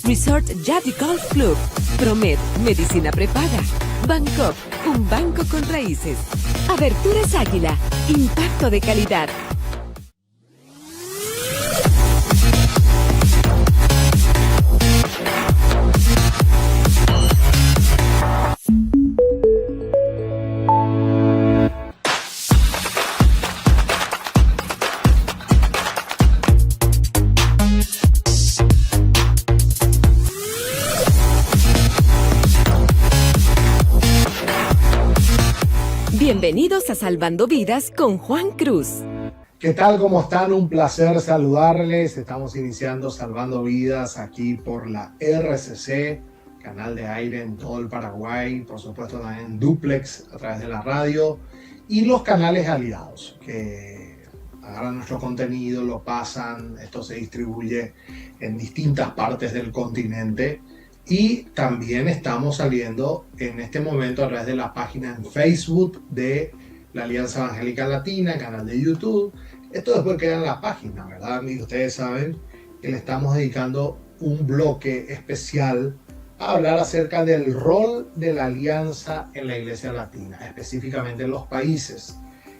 Resort Yacht Golf Club. Promed, medicina prepaga. Bangkok, un banco con raíces. Aberturas Águila, impacto de calidad. Bienvenidos a Salvando Vidas con Juan Cruz. ¿Qué tal? ¿Cómo están? Un placer saludarles. Estamos iniciando Salvando Vidas aquí por la RCC, canal de aire en todo el Paraguay, por supuesto también en Duplex a través de la radio y los canales aliados que agarran nuestro contenido, lo pasan, esto se distribuye en distintas partes del continente. Y también estamos saliendo en este momento a través de la página en Facebook de la Alianza Evangélica Latina, canal de YouTube. Esto después queda en la página, ¿verdad? Y ustedes saben que le estamos dedicando un bloque especial a hablar acerca del rol de la Alianza en la Iglesia Latina, específicamente en los países.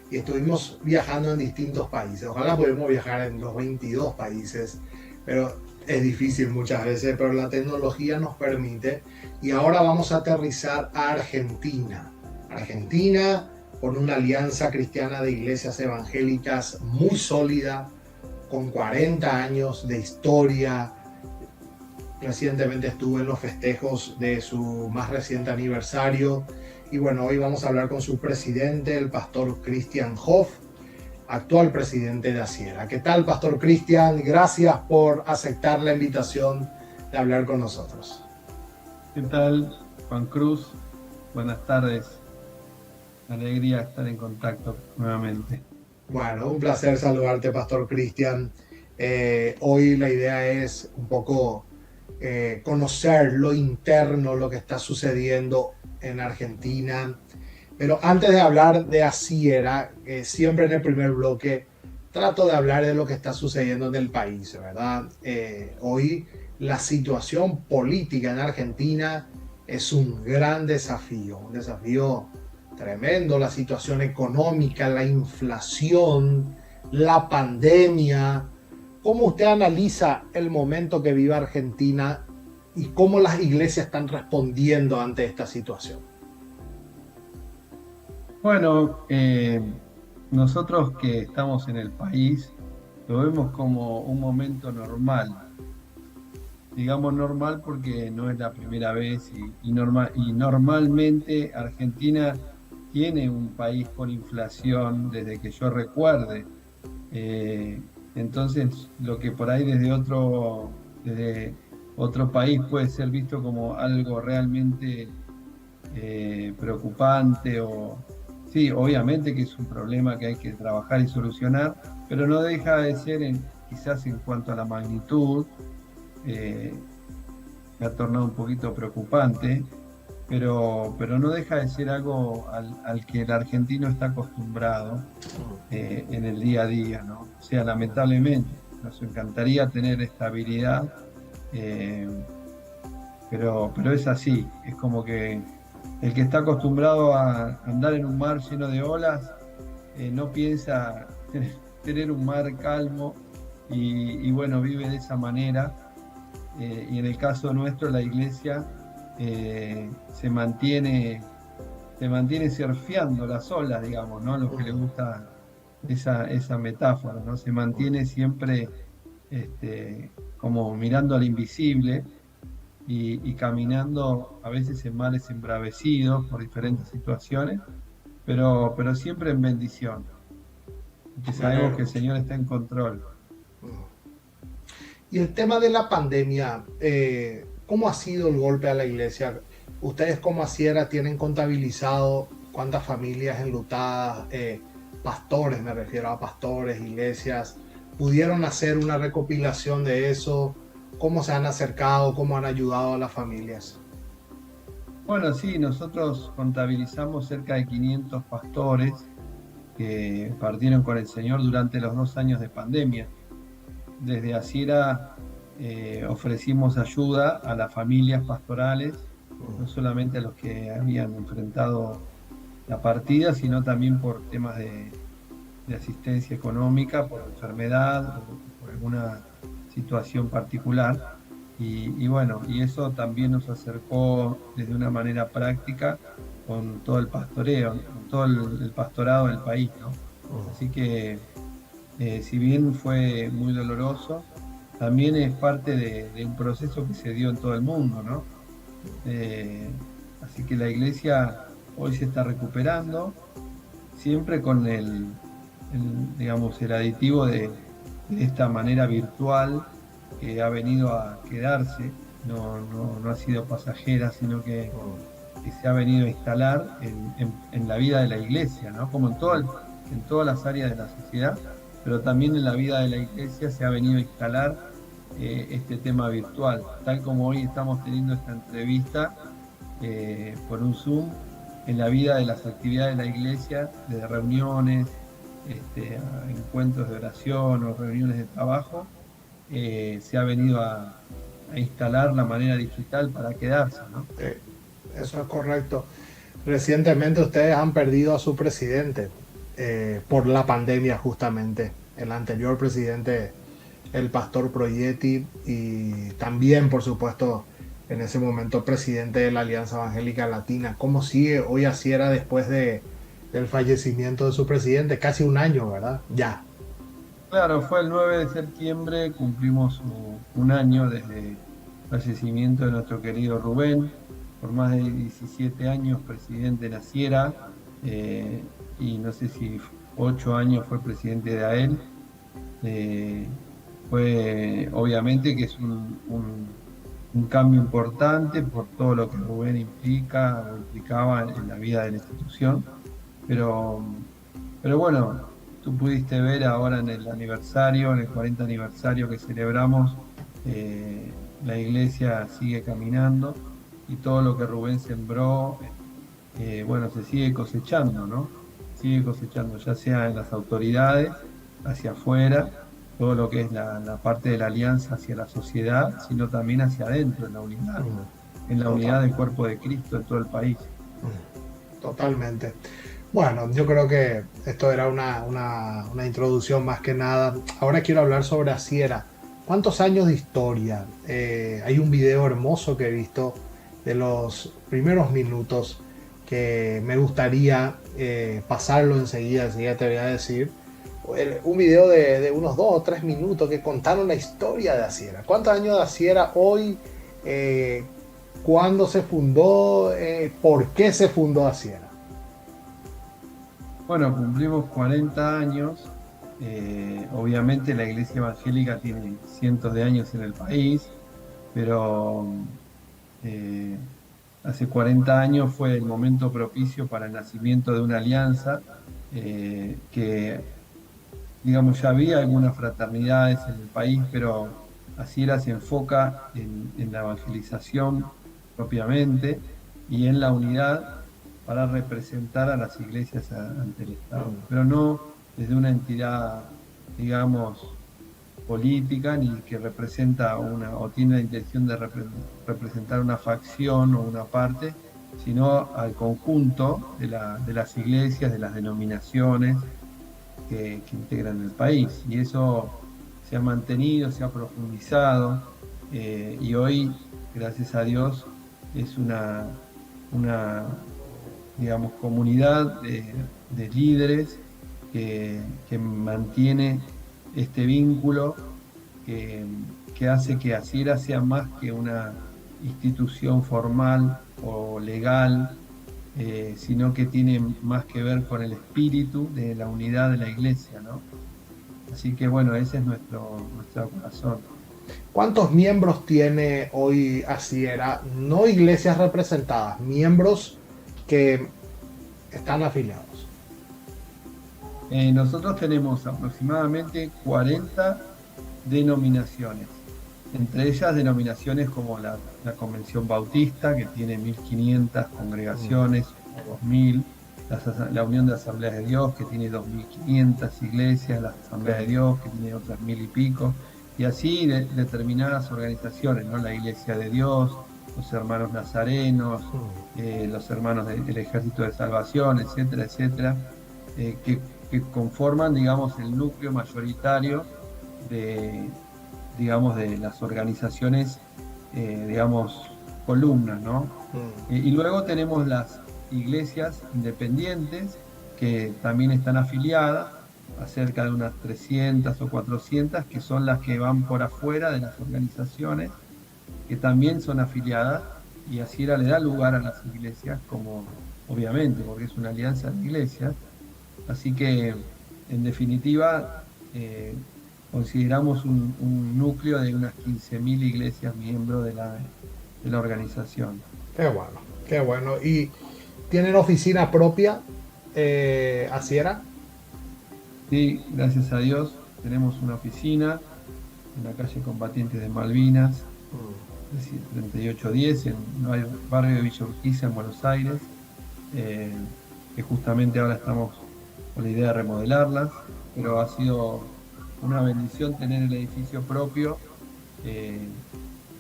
Y estuvimos viajando en distintos países. Ojalá podamos viajar en los 22 países, pero es difícil muchas veces, pero la tecnología nos permite. Y ahora vamos a aterrizar a Argentina. Argentina, con una alianza cristiana de iglesias evangélicas muy sólida, con 40 años de historia. Recientemente estuve en los festejos de su más reciente aniversario. Y bueno, hoy vamos a hablar con su presidente, el pastor Christian Hoff, actual presidente de Asiera. ¿Qué tal, Pastor Christian? Gracias por aceptar la invitación de hablar con nosotros. ¿Qué tal, Juan Cruz? Buenas tardes. Alegría estar en contacto nuevamente. Bueno, un placer saludarte, Pastor Christian. Hoy la idea es un poco conocer lo interno, lo que está sucediendo en Argentina. Pero antes de hablar de Asiera, siempre en el primer bloque trato de hablar de lo que está sucediendo en el país, ¿verdad? Hoy la situación política en Argentina es un gran desafío, un desafío tremendo. La situación económica, la inflación, la pandemia. ¿Cómo usted analiza el momento que vive Argentina y cómo las iglesias están respondiendo ante esta situación? Bueno, nosotros que estamos en el país lo vemos como un momento normal. Digamos normal porque no es la primera vez y normalmente Argentina tiene un país con inflación desde que yo recuerde. Entonces, lo que por ahí desde otro país puede ser visto como algo realmente preocupante o... Sí, obviamente que es un problema que hay que trabajar y solucionar, pero no deja de ser, quizás en cuanto a la magnitud, me ha tornado un poquito preocupante, pero no deja de ser algo al que el argentino está acostumbrado en el día a día, ¿no? O sea, lamentablemente, nos encantaría tener estabilidad, pero es así, es como que el que está acostumbrado a andar en un mar lleno de olas, no piensa tener un mar calmo y bueno, vive de esa manera. Y en el caso nuestro, la iglesia se mantiene surfeando las olas, digamos, ¿no? A los que les gusta esa metáfora, ¿no? Se mantiene siempre como mirando al invisible. Y caminando a veces en mares embravecidos por diferentes situaciones, pero siempre en bendición, que sabemos que el Señor está en control. Y el tema de la pandemia, ¿cómo ha sido el golpe a la iglesia? Ustedes como Asiera tienen contabilizado cuántas familias enlutadas, pastores, me refiero a pastores, iglesias, pudieron hacer una recopilación de eso. ¿Cómo se han acercado? ¿Cómo han ayudado a las familias? Bueno, sí, nosotros contabilizamos cerca de 500 pastores que partieron con el Señor durante los 2 años de pandemia. Desde Asiera ofrecimos ayuda a las familias pastorales, no solamente a los que habían enfrentado la partida, sino también por temas de asistencia económica, por enfermedad o por alguna situación particular. Y bueno, y eso también nos acercó desde una manera práctica con todo el pastoreo, con todo el pastorado del país, ¿no? Así que si bien fue muy doloroso, también es parte de un proceso que se dio en todo el mundo, ¿no? Así que la iglesia hoy se está recuperando, siempre con digamos, el aditivo de esta manera virtual que ha venido a quedarse, no ha sido pasajera, sino que se ha venido a instalar en la vida de la iglesia, ¿no? Como en todas las áreas de la sociedad, pero también en la vida de la iglesia se ha venido a instalar este tema virtual, tal como hoy estamos teniendo esta entrevista por un Zoom, en la vida de las actividades de la iglesia, de reuniones, a encuentros de oración o reuniones de trabajo, se ha venido a instalar la manera digital para quedarse, ¿no? Eso es correcto. Recientemente ustedes han perdido a su presidente por la pandemia justamente. El anterior presidente, el pastor Proietti, y también, por supuesto, en ese momento presidente de la Alianza Evangélica Latina. ¿Cómo sigue hoy Asiera después del fallecimiento de su presidente? Casi un año, ¿verdad? Ya. Claro, fue el 9 de septiembre, cumplimos un año desde el fallecimiento de nuestro querido Rubén, por más de 17 años presidente de Asiera, y no sé si 8 años fue presidente de AEL. Fue obviamente que es un cambio importante por todo lo que Rubén implicaba en la vida de la institución, pero bueno, tú pudiste ver ahora en el aniversario, en el 40 aniversario que celebramos, la iglesia sigue caminando y todo lo que Rubén sembró, bueno, se sigue cosechando, ¿no? Sigue cosechando, ya sea en las autoridades, hacia afuera, todo lo que es la parte de la alianza hacia la sociedad, sino también hacia adentro, en la unidad del cuerpo de Cristo en todo el país. Totalmente. Bueno, yo creo que esto era una introducción más que nada. Ahora quiero hablar sobre Asiera. ¿Cuántos años de historia? Hay un video hermoso que he visto de los primeros minutos que me gustaría pasarlo enseguida te voy a decir. Un video de unos 2 o 3 minutos que contaron la historia de Asiera. ¿Cuántos años de Asiera hoy? ¿Cuándo se fundó? ¿Por qué se fundó Asiera? Bueno, cumplimos 40 años. Obviamente la iglesia evangélica tiene cientos de años en el país, pero hace 40 años fue el momento propicio para el nacimiento de una alianza que, digamos, ya había algunas fraternidades en el país, pero Asiera se enfoca en la evangelización propiamente y en la unidad para representar a las iglesias ante el Estado, pero no desde una entidad, digamos, política, ni que representa o tiene la intención de representar una facción o una parte, sino al conjunto de las iglesias, de las denominaciones que integran el país. Y eso se ha mantenido, se ha profundizado, y hoy, gracias a Dios, es una digamos, comunidad de líderes que mantiene este vínculo que hace que Asiera sea más que una institución formal o legal, sino que tiene más que ver con el espíritu de la unidad de la iglesia, ¿no? Así que bueno, ese es nuestro corazón. ¿Cuántos miembros tiene hoy Asiera? No iglesias representadas, miembros que están afiliados. Nosotros tenemos aproximadamente 40 denominaciones, entre ellas denominaciones como la Convención Bautista, que tiene 1500 congregaciones, o 2000, la Unión de Asambleas de Dios, que tiene 2500 iglesias, la Asamblea de Dios, que tiene otras 1000 y pico, y así determinadas organizaciones, ¿no? La Iglesia de Dios, los Hermanos Nazarenos, los Hermanos del Ejército de Salvación, etcétera, etcétera, que conforman, digamos, el núcleo mayoritario de, digamos, de las organizaciones, digamos, columnas, ¿no? Y luego tenemos las iglesias independientes que también están afiliadas, a cerca de unas 300 o 400, que son las que van por afuera de las organizaciones, que también son afiliadas, y Asiera le da lugar a las iglesias, como obviamente, porque es una alianza de iglesias. Así que, en definitiva, consideramos un núcleo de unas 15.000 iglesias miembros de la organización. Qué bueno, qué bueno. ¿Y tienen oficina propia, Asiera? Sí, gracias a Dios, tenemos una oficina en la calle Combatientes de Malvinas, es decir, 3810, en el barrio de Villa Urquiza, en Buenos Aires, que justamente ahora estamos con la idea de remodelarla, pero ha sido una bendición tener el edificio propio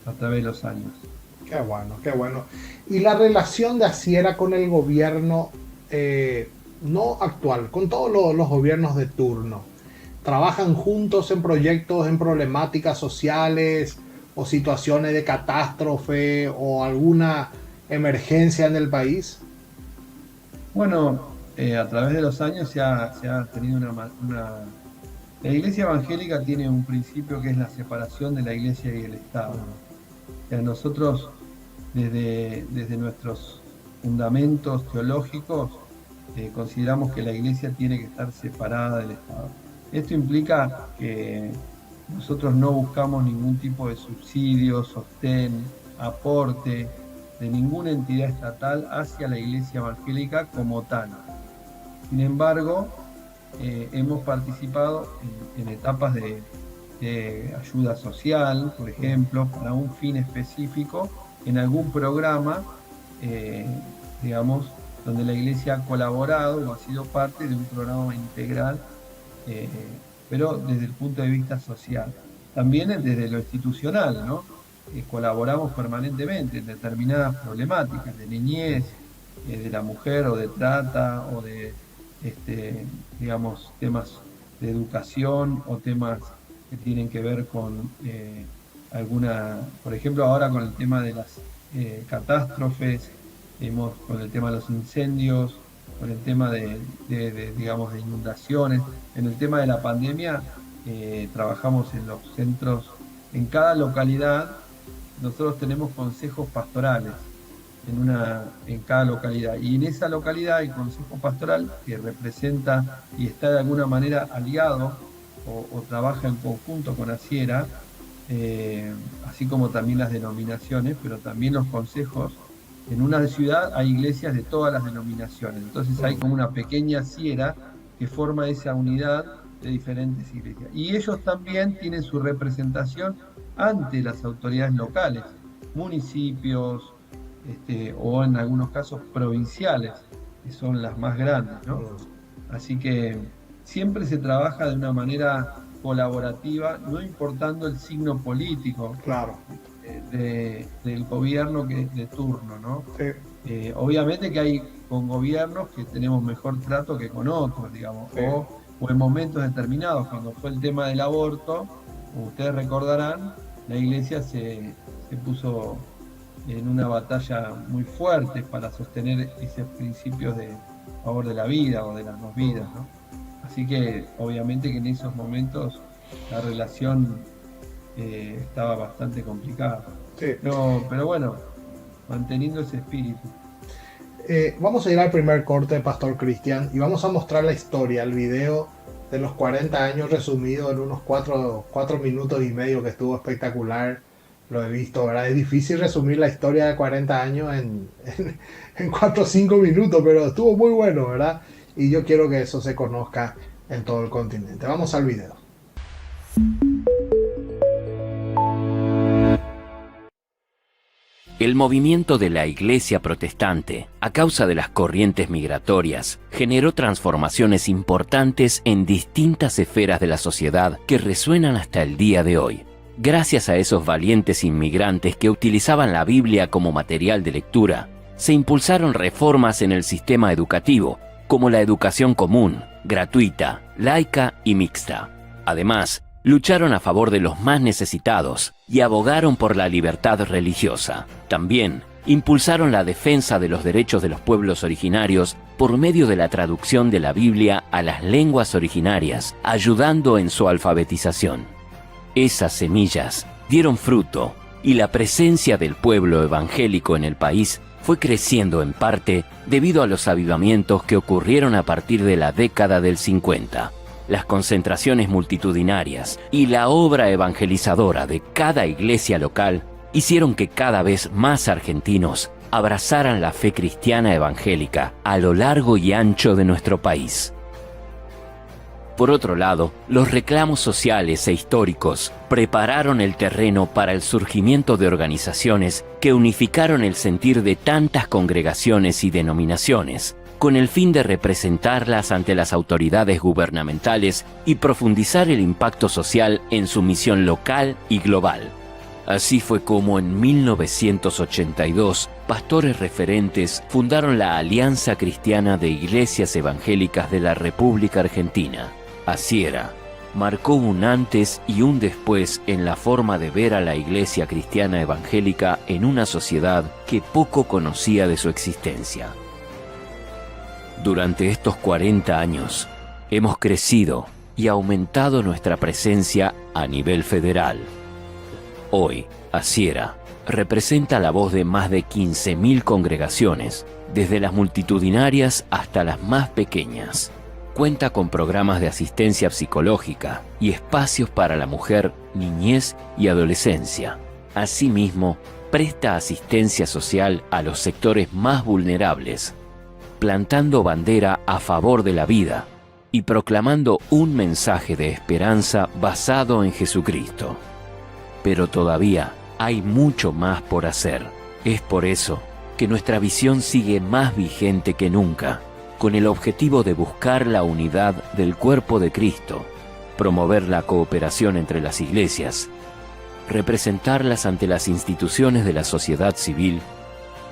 a través de los años. Qué bueno, qué bueno. ¿Y la relación de Asiera con el gobierno, no actual, con todos los gobiernos de turno? ¿Trabajan juntos en proyectos, en problemáticas sociales o situaciones de catástrofe o alguna emergencia en el país? Bueno, a través de los años se ha tenido La Iglesia Evangélica tiene un principio que es la separación de la Iglesia y el Estado. O sea, nosotros, desde nuestros fundamentos teológicos, consideramos que la Iglesia tiene que estar separada del Estado. Esto implica que nosotros no buscamos ningún tipo de subsidio, sostén, aporte de ninguna entidad estatal hacia la Iglesia Evangélica como tal. Sin embargo, hemos participado en etapas de ayuda social, por ejemplo, para un fin específico, en algún programa, digamos, donde la Iglesia ha colaborado o ha sido parte de un programa integral, pero desde el punto de vista social. También desde lo institucional, ¿no? Colaboramos permanentemente en determinadas problemáticas de niñez, de la mujer o de trata o de, digamos, temas de educación o temas que tienen que ver con por ejemplo, ahora con el tema de las catástrofes, con el tema de los incendios, con el tema digamos, de inundaciones. En el tema de la pandemia, trabajamos en los centros, en cada localidad. Nosotros tenemos consejos pastorales en cada localidad, y en esa localidad el consejo pastoral, que representa y está de alguna manera aliado o trabaja en conjunto con Asiera, así como también las denominaciones, pero también los consejos. En una ciudad hay iglesias de todas las denominaciones, entonces hay como una pequeña Asiera que forma esa unidad de diferentes iglesias. Y ellos también tienen su representación ante las autoridades locales, municipios, o en algunos casos provinciales, que son las más grandes, ¿no? Así que siempre se trabaja de una manera colaborativa, no importando el signo político, Claro. Del gobierno de turno, ¿no? Sí. Obviamente que hay con gobiernos que tenemos mejor trato que con otros, digamos, Sí. o en momentos determinados, cuando fue el tema del aborto, como ustedes recordarán, la Iglesia se puso en una batalla muy fuerte para sostener esos principios de favor de la vida o de las dos vidas, ¿no? Así que obviamente que en esos momentos la relación estaba bastante complicada. Sí. Pero bueno, manteniendo ese espíritu. Vamos a ir al primer corte, Pastor Cristian, y vamos a mostrar la historia, el video de los 40 años resumido en unos 4 minutos y medio, que estuvo espectacular. Lo he visto, ¿verdad? Es difícil resumir la historia de 40 años en 4 o 5 minutos, pero estuvo muy bueno, ¿verdad? Y yo quiero que eso se conozca en todo el continente. Vamos al video. El movimiento de la Iglesia protestante, a causa de las corrientes migratorias, generó transformaciones importantes en distintas esferas de la sociedad que resuenan hasta el día de hoy. Gracias a esos valientes inmigrantes que utilizaban la Biblia como material de lectura, se impulsaron reformas en el sistema educativo, como la educación común, gratuita, laica y mixta. Además, lucharon a favor de los más necesitados y abogaron por la libertad religiosa. También impulsaron la defensa de los derechos de los pueblos originarios por medio de la traducción de la Biblia a las lenguas originarias, ayudando en su alfabetización. Esas semillas dieron fruto y la presencia del pueblo evangélico en el país fue creciendo en parte debido a los avivamientos que ocurrieron a partir de la década del 50. Las concentraciones multitudinarias y la obra evangelizadora de cada iglesia local hicieron que cada vez más argentinos abrazaran la fe cristiana evangélica a lo largo y ancho de nuestro país. Por otro lado, los reclamos sociales e históricos prepararon el terreno para el surgimiento de organizaciones que unificaron el sentir de tantas congregaciones y denominaciones, con el fin de representarlas ante las autoridades gubernamentales y profundizar el impacto social en su misión local y global. Así fue como en 1982, pastores referentes fundaron la Alianza Cristiana de Iglesias Evangélicas de la República Argentina, ACIERA. Marcó un antes y un después en la forma de ver a la Iglesia Cristiana Evangélica en una sociedad que poco conocía de su existencia. Durante estos 40 años, hemos crecido y aumentado nuestra presencia a nivel federal. Hoy, ACIERA representa la voz de más de 15.000 congregaciones, desde las multitudinarias hasta las más pequeñas. Cuenta con programas de asistencia psicológica y espacios para la mujer, niñez y adolescencia. Asimismo, presta asistencia social a los sectores más vulnerables, plantando bandera a favor de la vida y proclamando un mensaje de esperanza basado en Jesucristo. Pero todavía hay mucho más por hacer. Es por eso que nuestra visión sigue más vigente que nunca, con el objetivo de buscar la unidad del cuerpo de Cristo, promover la cooperación entre las iglesias, representarlas ante las instituciones de la sociedad civil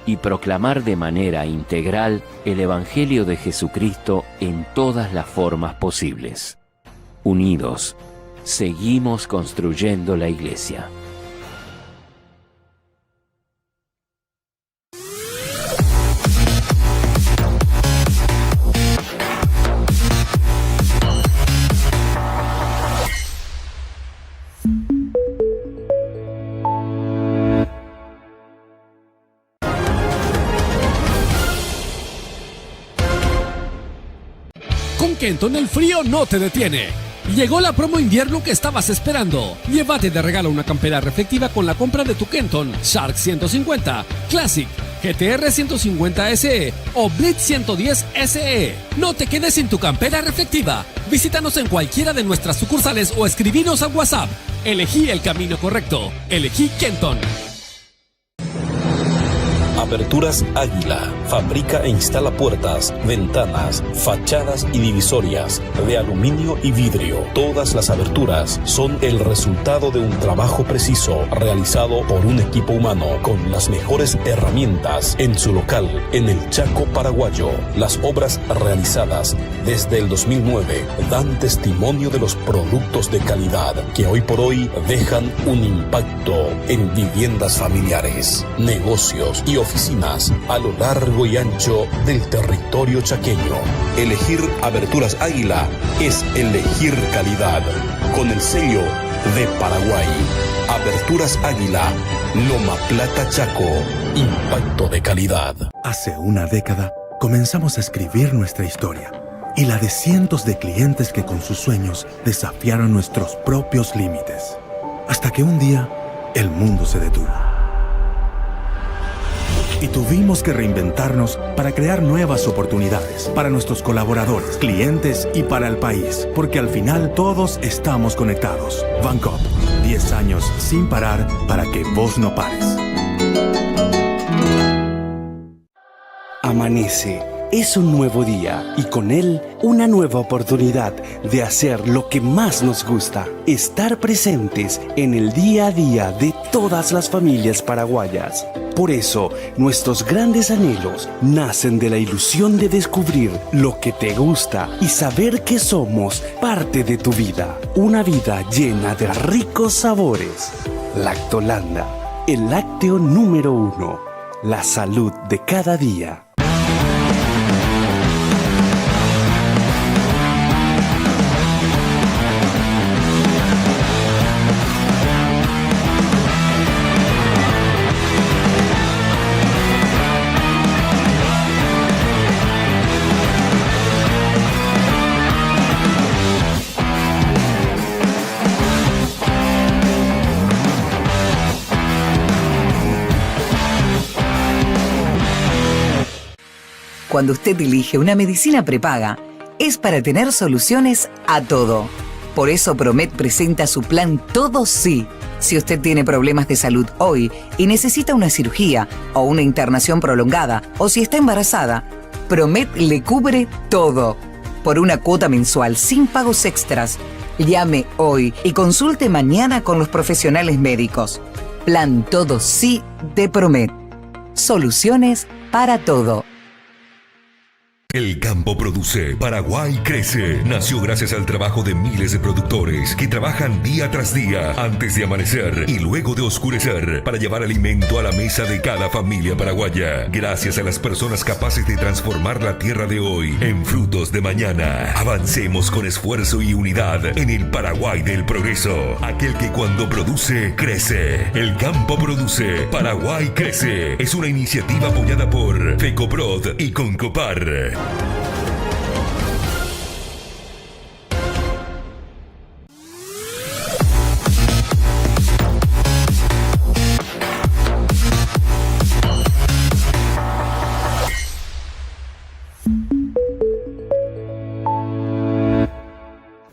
y proclamar de manera integral el Evangelio de Jesucristo en todas las formas posibles. Unidos, seguimos construyendo la iglesia. Con Kenton el frío no te detiene. Llegó la promo invierno que estabas esperando. Llévate de regalo una campera reflectiva con la compra de tu Kenton Shark 150, Classic, GTR 150 SE o Blitz 110 SE. No te quedes sin tu campera reflectiva. Visítanos en cualquiera de nuestras sucursales o escribinos a WhatsApp. Elegí el camino correcto. Elegí Kenton. Aberturas Águila fabrica e instala puertas, ventanas, fachadas y divisorias de aluminio y vidrio. Todas las aberturas son el resultado de un trabajo preciso realizado por un equipo humano con las mejores herramientas en su local en el Chaco paraguayo. Las obras realizadas desde el 2009 dan testimonio de los productos de calidad que hoy por hoy dejan un impacto en viviendas familiares, negocios y oficinas a lo largo y ancho del territorio chaqueño. Elegir Aberturas Águila es elegir calidad, con el sello de Paraguay. Aberturas Águila, Loma Plata, Chaco, impacto de calidad. Hace una década comenzamos a escribir nuestra historia y la de cientos de clientes que con sus sueños desafiaron nuestros propios límites. Hasta que un día el mundo se detuvo. Y tuvimos que reinventarnos para crear nuevas oportunidades para nuestros colaboradores, clientes y para el país, porque al final todos estamos conectados. Bancopp, 10 años sin parar para que vos no pares. amanece. Es un nuevo día y con él una nueva oportunidad de hacer lo que más nos gusta, estar presentes en el día a día de todas las familias paraguayas. Por eso, nuestros grandes anhelos nacen de la ilusión de descubrir lo que te gusta y saber que somos parte de tu vida. Una vida llena de ricos sabores. Lactolanda, el lácteo número 1. La salud de cada día. Cuando usted elige una medicina prepaga, es para tener soluciones a todo. Por eso Promed presenta su plan Todo Sí. Si usted tiene problemas de salud hoy y necesita una cirugía o una internación prolongada, o si está embarazada, Promed le cubre todo. Por una cuota mensual sin pagos extras, llame hoy y consulte mañana con los profesionales médicos. Plan Todo Sí de Promed. Soluciones para todo. El campo produce, Paraguay crece. Nació gracias al trabajo de miles de productores que trabajan día tras día antes de amanecer y luego de oscurecer para llevar alimento a la mesa de cada familia paraguaya. Gracias a las personas capaces de transformar la tierra de hoy en frutos de mañana. Avancemos con esfuerzo y unidad en el Paraguay del progreso. Aquel que cuando produce, crece. El campo produce, Paraguay crece. Es una iniciativa apoyada por FECOPROD y Concopar.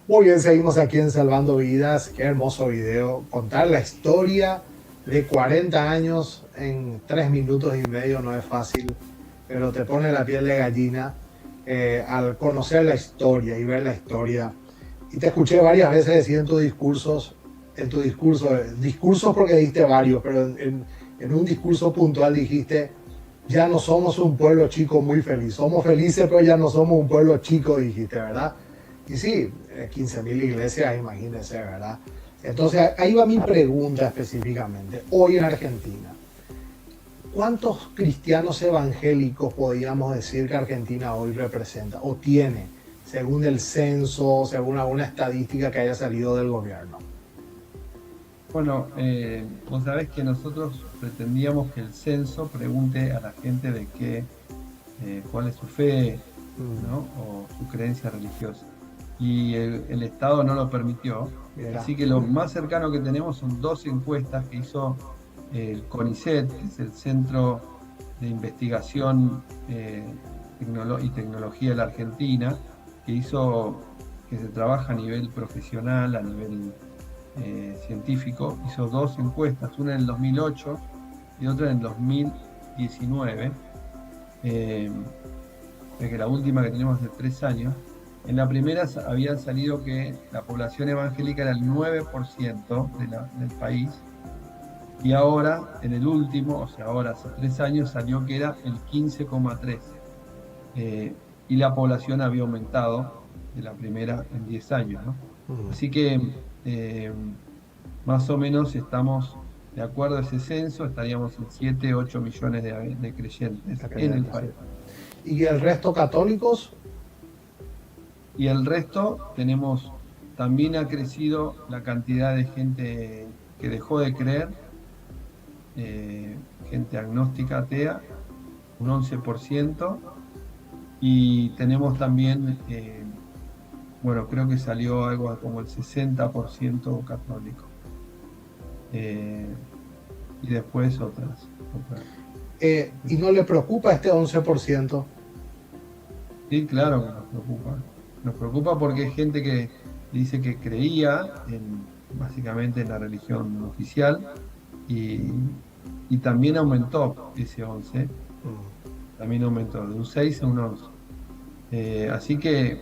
Muy bien, seguimos aquí en Salvando Vidas. Qué hermoso video. Contar la historia de 40 años en 3 minutos y medio no es fácil, pero te pone la piel de gallina al conocer la historia y ver la historia. Y te escuché varias veces decir en tus discursos porque diste varios, pero en un discurso puntual dijiste: ya no somos un pueblo chico muy feliz, somos felices pero ya no somos un pueblo chico, dijiste, ¿verdad? Y sí, 15.000 iglesias, imagínense, ¿verdad? Entonces ahí va mi pregunta específicamente. Hoy en Argentina, ¿cuántos cristianos evangélicos podríamos decir que Argentina hoy representa o tiene, según el censo, según alguna estadística que haya salido del gobierno? Bueno, vos sabés que nosotros pretendíamos que el censo pregunte a la gente de cuál es su fe, ¿no? O su creencia religiosa. Y el Estado no lo permitió. Así que lo más cercano que tenemos son 2 encuestas que hizo el CONICET, que es el Centro de Investigación y Tecnología de la Argentina, que se trabaja a nivel profesional, a nivel científico. Hizo 2 encuestas, una en el 2008 y otra en el 2019, que la última que tenemos de 3 años. En la primera había salido que la población evangélica era el 9% del país, y ahora, en el último, o sea, ahora hace 3 años, salió que era el 15,3%. Y la población había aumentado de la primera en 10 años, ¿no? Así que más o menos estamos, de acuerdo a ese censo, estaríamos en 7, 8 millones de creyentes en el país. ¿Y el resto católicos? Y el resto también ha crecido la cantidad de gente que dejó de creer, gente agnóstica, atea, un 11%, y tenemos también, creo que salió algo como el 60% católico, y después otras. ¿Y no le preocupa este 11%? Sí, claro que nos preocupa. Nos preocupa porque hay gente que dice que creía básicamente en la religión oficial y también aumentó ese 11. también aumentó de un 6 a un 11. Así que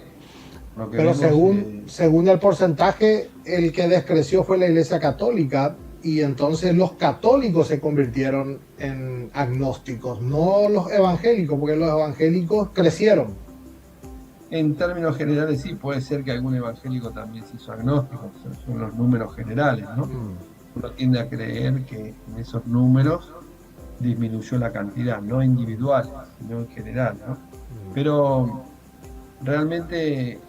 lo que Pero vemos, según el porcentaje, el que descreció fue la Iglesia Católica, y entonces los católicos se convirtieron en agnósticos, no los evangélicos, porque los evangélicos crecieron. en términos generales sí, puede ser que algún evangélico también se hizo agnóstico, son los números generales, ¿no? Uno tiende a creer que en esos números disminuyó la cantidad, no individual, sino en general, ¿no? Pero realmente,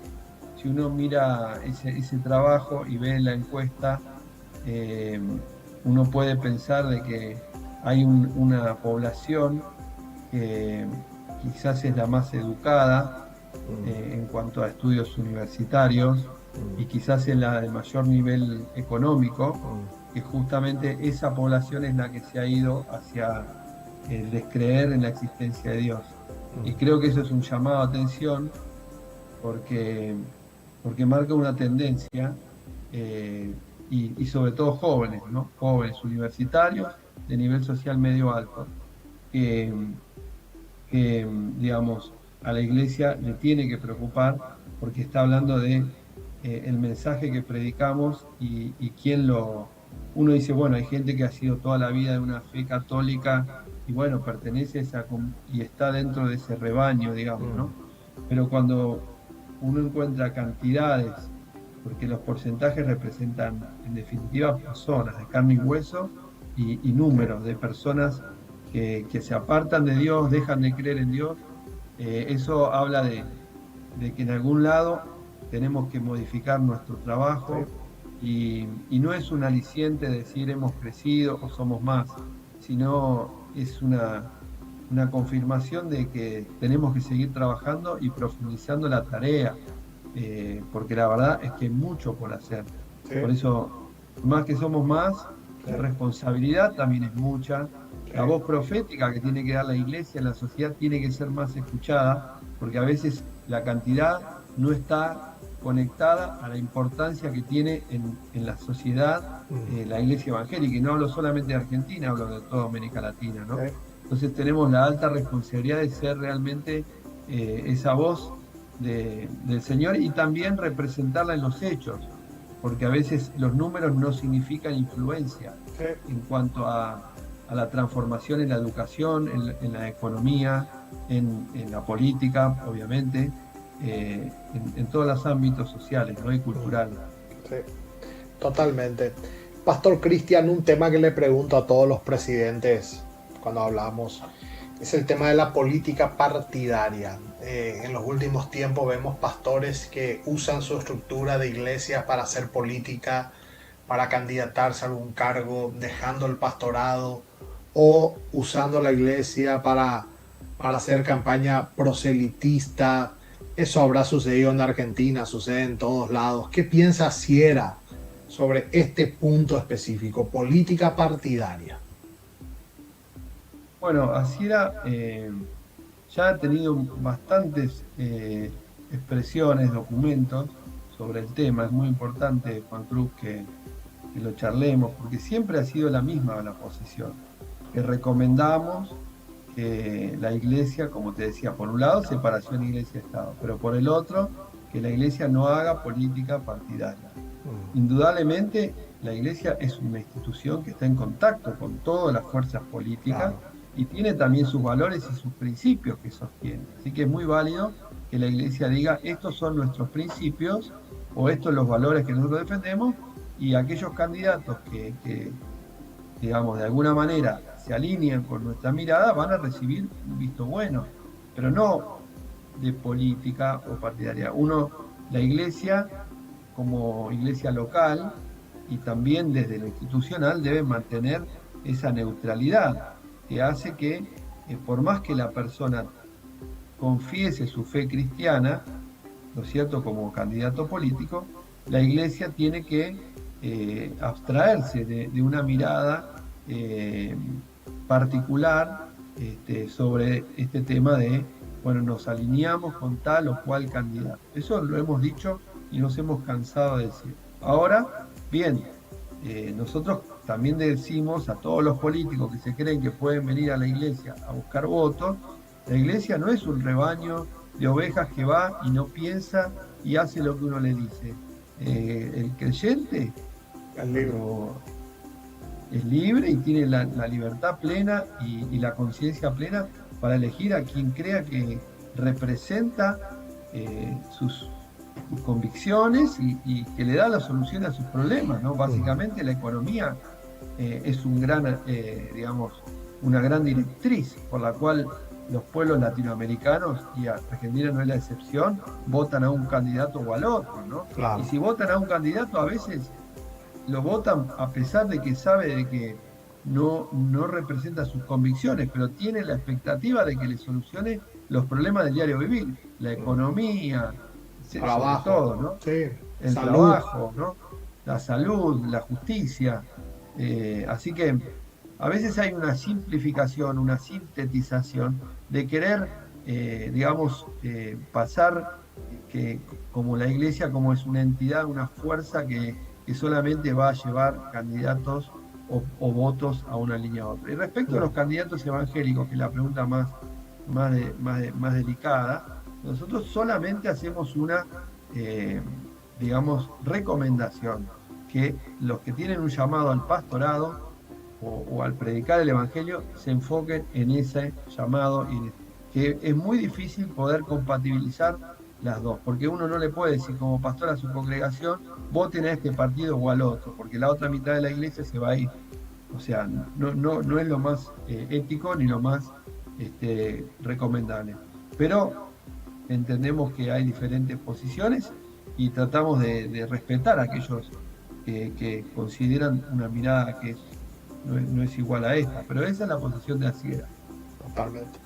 si uno mira ese trabajo y ve la encuesta, uno puede pensar de que hay una población que quizás es la más educada en cuanto a estudios universitarios y quizás es la de mayor nivel económico, que justamente esa población es la que se ha ido hacia el descreer en la existencia de Dios. Y creo que eso es un llamado a atención porque marca una tendencia, y sobre todo jóvenes, ¿no? Jóvenes universitarios de nivel social medio alto, que digamos, a la Iglesia le tiene que preocupar porque está hablando de el mensaje que predicamos y quién lo... Uno dice, bueno, hay gente que ha sido toda la vida de una fe católica y bueno, pertenece a esa y está dentro de ese rebaño, digamos, ¿no? Pero cuando uno encuentra cantidades, porque los porcentajes representan en definitiva personas de carne y hueso y números de personas que se apartan de Dios, dejan de creer en Dios, eso habla de que en algún lado tenemos que modificar nuestro trabajo y no es un aliciente decir hemos crecido o somos más, sino es una confirmación de que tenemos que seguir trabajando y profundizando la tarea, porque la verdad es que hay mucho por hacer. Por eso, más que somos más, la responsabilidad también es mucha. La voz profética que tiene que dar la Iglesia, la sociedad, tiene que ser más escuchada, porque a veces la cantidad no está conectada a la importancia que tiene en la sociedad la Iglesia evangélica. Y no hablo solamente de Argentina, hablo de toda América Latina, ¿no? Entonces tenemos la alta responsabilidad de ser realmente esa voz del Señor y también representarla en los hechos, porque a veces los números no significan influencia en cuanto a la transformación en la educación, en la economía, en la política, obviamente, en todos los ámbitos sociales, ¿no? Y culturales. Sí, totalmente. Pastor Cristian, un tema que le pregunto a todos los presidentes cuando hablamos es el tema de la política partidaria. En los últimos tiempos vemos pastores que usan su estructura de iglesia para hacer política, para candidatarse a algún cargo, dejando el pastorado o usando la iglesia para hacer campaña proselitista. Eso habrá sucedido en Argentina, sucede en todos lados. ¿Qué piensa Sierra sobre este punto específico, política partidaria? Bueno, Sierra ya ha tenido bastantes expresiones, documentos sobre el tema. Es muy importante, Juan Cruz, que lo charlemos, porque siempre ha sido la misma la posición, que recomendamos que la Iglesia, como te decía, por un lado, separación Iglesia-Estado, pero por el otro, que la Iglesia no haga política partidaria. Indudablemente, la Iglesia es una institución que está en contacto con todas las fuerzas políticas y tiene también sus valores y sus principios que sostiene. Así que es muy válido que la Iglesia diga, estos son nuestros principios o estos son los valores que nosotros defendemos, y aquellos candidatos que digamos, de alguna manera se alinean con nuestra mirada van a recibir un visto bueno, pero no de política o partidaria. La Iglesia, como iglesia local y también desde lo institucional, debe mantener esa neutralidad que hace que, por más que la persona confiese su fe cristiana, ¿no es cierto?, como candidato político, la Iglesia tiene que abstraerse de una mirada particular sobre este tema de, bueno, nos alineamos con tal o cual candidato. Eso lo hemos dicho y nos hemos cansado de decir. Ahora, bien, nosotros también decimos a todos los políticos que se creen que pueden venir a la Iglesia a buscar votos, La iglesia no es un rebaño de ovejas que va y no piensa y hace lo que uno le dice. El creyente es libre y tiene la libertad plena y la conciencia plena para elegir a quien crea que representa sus convicciones y que le da la solución a sus problemas, ¿no? Básicamente la economía es una gran directriz por la cual los pueblos latinoamericanos, y Argentina no es la excepción, votan a un candidato o al otro, ¿no? Claro. Y si votan a un candidato, a veces lo votan a pesar de que sabe de que no representa sus convicciones, pero tiene la expectativa de que le solucione los problemas del diario vivir, la economía, trabajo, sobre todo, ¿no? Sí. El Salud. trabajo, ¿no? La salud, la justicia. Así que a veces hay una simplificación, una sintetización de querer, pasar que como la iglesia como es una entidad, una fuerza que solamente va a llevar candidatos o votos a una línea u otra. Y respecto a los candidatos evangélicos, que es la pregunta más delicada, nosotros solamente hacemos una, recomendación, que los que tienen un llamado al pastorado o al predicar el evangelio se enfoquen en ese llamado, que es muy difícil poder compatibilizar las dos, porque uno no le puede decir como pastor a su congregación, voten a este partido o al otro, porque la otra mitad de la iglesia se va a ir. O sea, no es lo más ético ni lo más recomendable. Pero entendemos que hay diferentes posiciones y tratamos de respetar a aquellos que consideran una mirada que no es igual a esta, pero esa es la posición de Asiera. Totalmente.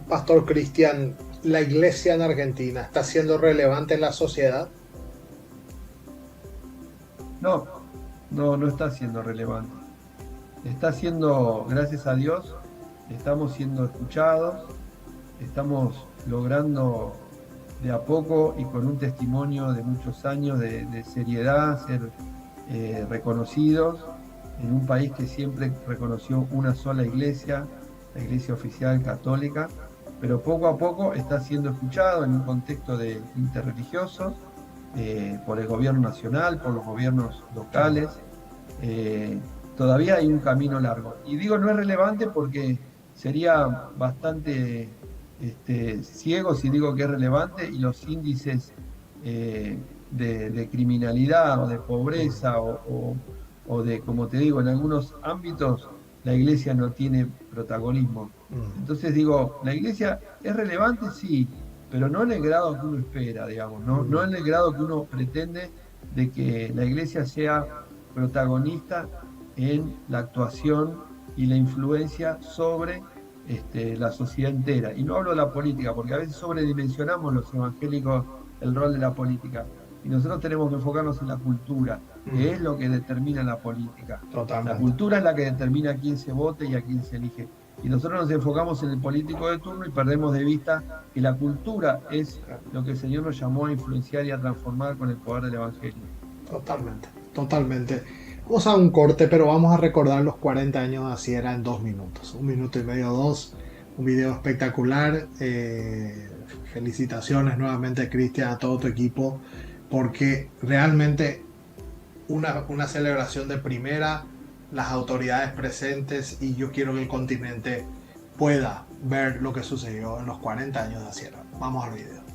Pastor Cristian, ¿la iglesia en Argentina está siendo relevante en la sociedad? No está siendo relevante. Está siendo, gracias a Dios, estamos siendo escuchados, estamos logrando de a poco y con un testimonio de muchos años de seriedad, ser reconocidos en un país que siempre reconoció una sola iglesia, la iglesia oficial católica, pero poco a poco está siendo escuchado en un contexto de interreligioso, por el gobierno nacional, por los gobiernos locales. Todavía hay un camino largo. Y digo no es relevante porque sería bastante ciego si digo que es relevante, y los índices de criminalidad o de pobreza o de, como te digo, en algunos ámbitos la iglesia no tiene protagonismo. Entonces digo, la iglesia es relevante, sí, pero no en el grado que uno espera, digamos, no en el grado que uno pretende de que la iglesia sea protagonista en la actuación y la influencia sobre la sociedad entera. Y no hablo de la política, porque a veces sobredimensionamos los evangélicos el rol de la política. Y nosotros tenemos que enfocarnos en la cultura, que es lo que determina la política. Totalmente. La cultura es la que determina a quién se vote y a quién se elige. Y nosotros nos enfocamos en el político de turno y perdemos de vista que la cultura es lo que el Señor nos llamó a influenciar y a transformar con el poder del Evangelio. Totalmente. Vamos a un corte, pero vamos a recordar los 40 años de Asiera en 2 minutos. 1 minuto y medio, 2. Un video espectacular. Felicitaciones nuevamente, Cristian, a todo tu equipo, porque realmente una celebración de primera, las autoridades presentes, y yo quiero que el continente pueda ver lo que sucedió en los 40 años de Asiera. Vamos al video.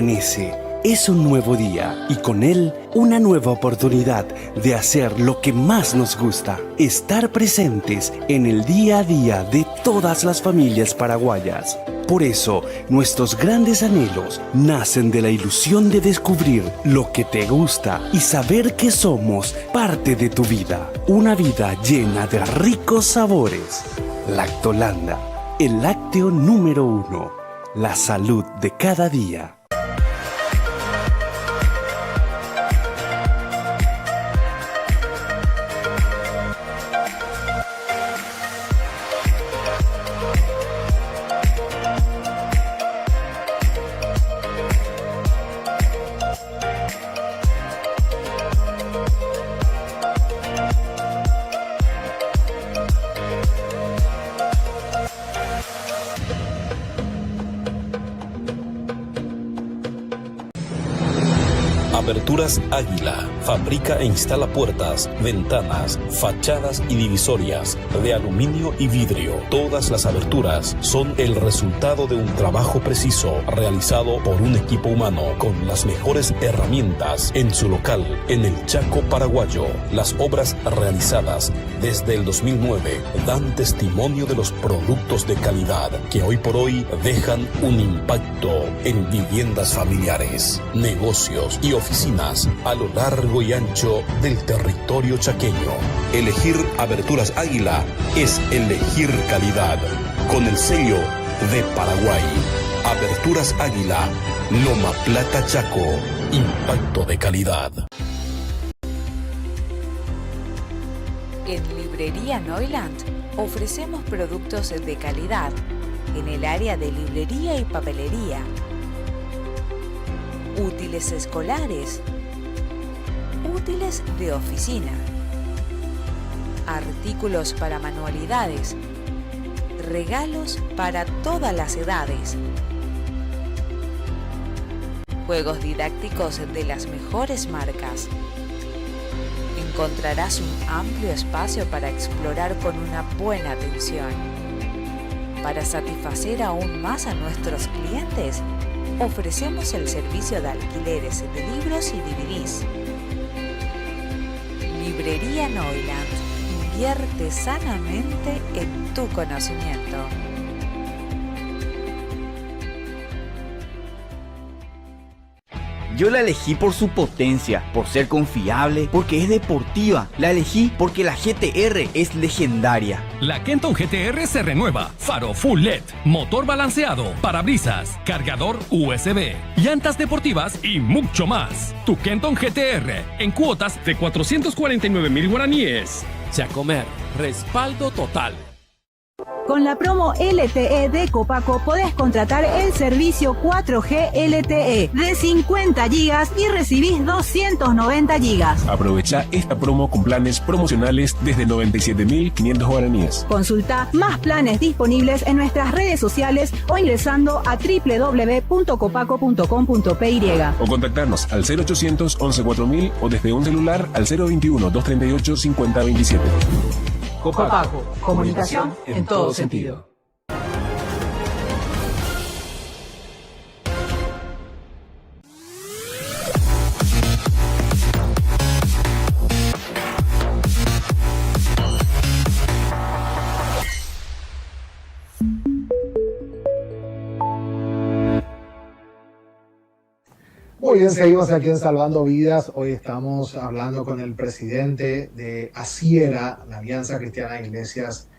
amanece. Es un nuevo día y con él una nueva oportunidad de hacer lo que más nos gusta, estar presentes en el día a día de todas las familias paraguayas. Por eso, nuestros grandes anhelos nacen de la ilusión de descubrir lo que te gusta y saber que somos parte de tu vida. Una vida llena de ricos sabores. Lactolanda, el lácteo número 1. La salud de cada día. Aberturas Águila fabrica e instala puertas, ventanas, fachadas y divisorias de aluminio y vidrio. Todas las aberturas son el resultado de un trabajo preciso realizado por un equipo humano con las mejores herramientas en su local en el Chaco paraguayo. Las obras realizadas desde el 2009 dan testimonio de los productos de calidad que hoy por hoy dejan un impacto en viviendas familiares, negocios y oficinas a lo largo y ancho del territorio chaqueño. Elegir Aberturas Águila es elegir calidad. Con el sello de Paraguay. Aberturas Águila, Loma Plata Chaco, impacto de calidad. En Librería Neuland ofrecemos productos de calidad en el área de librería y papelería, útiles escolares, útiles de oficina, artículos para manualidades, regalos para todas las edades, juegos didácticos de las mejores marcas. Encontrarás un amplio espacio para explorar con una buena atención. Para satisfacer aún más a nuestros clientes, ofrecemos el servicio de alquileres de libros y DVDs. Librería Neuland. Invierte sanamente en tu conocimiento. Yo la elegí por su potencia, por ser confiable, porque es deportiva. La elegí porque la GTR es legendaria. La Kenton GTR se renueva. Faro full LED, motor balanceado, parabrisas, cargador USB, llantas deportivas y mucho más. Tu Kenton GTR en cuotas de 449,000 guaraníes. Chacomer, respaldo total. Con la promo LTE de Copaco podés contratar el servicio 4G LTE de 50 GB y recibís 290 GB. Aprovecha esta promo con planes promocionales desde 97,500 guaraníes. Consulta más planes disponibles en nuestras redes sociales o ingresando a www.copaco.com.py. O contactarnos al 0800 11 4000 o desde un celular al 021 238 5027. Copaco, comunicación en todo sentido. Muy bien, seguimos aquí en Salvando Vidas. Hoy estamos hablando con el presidente de ACIERA, la Alianza Cristiana de Iglesias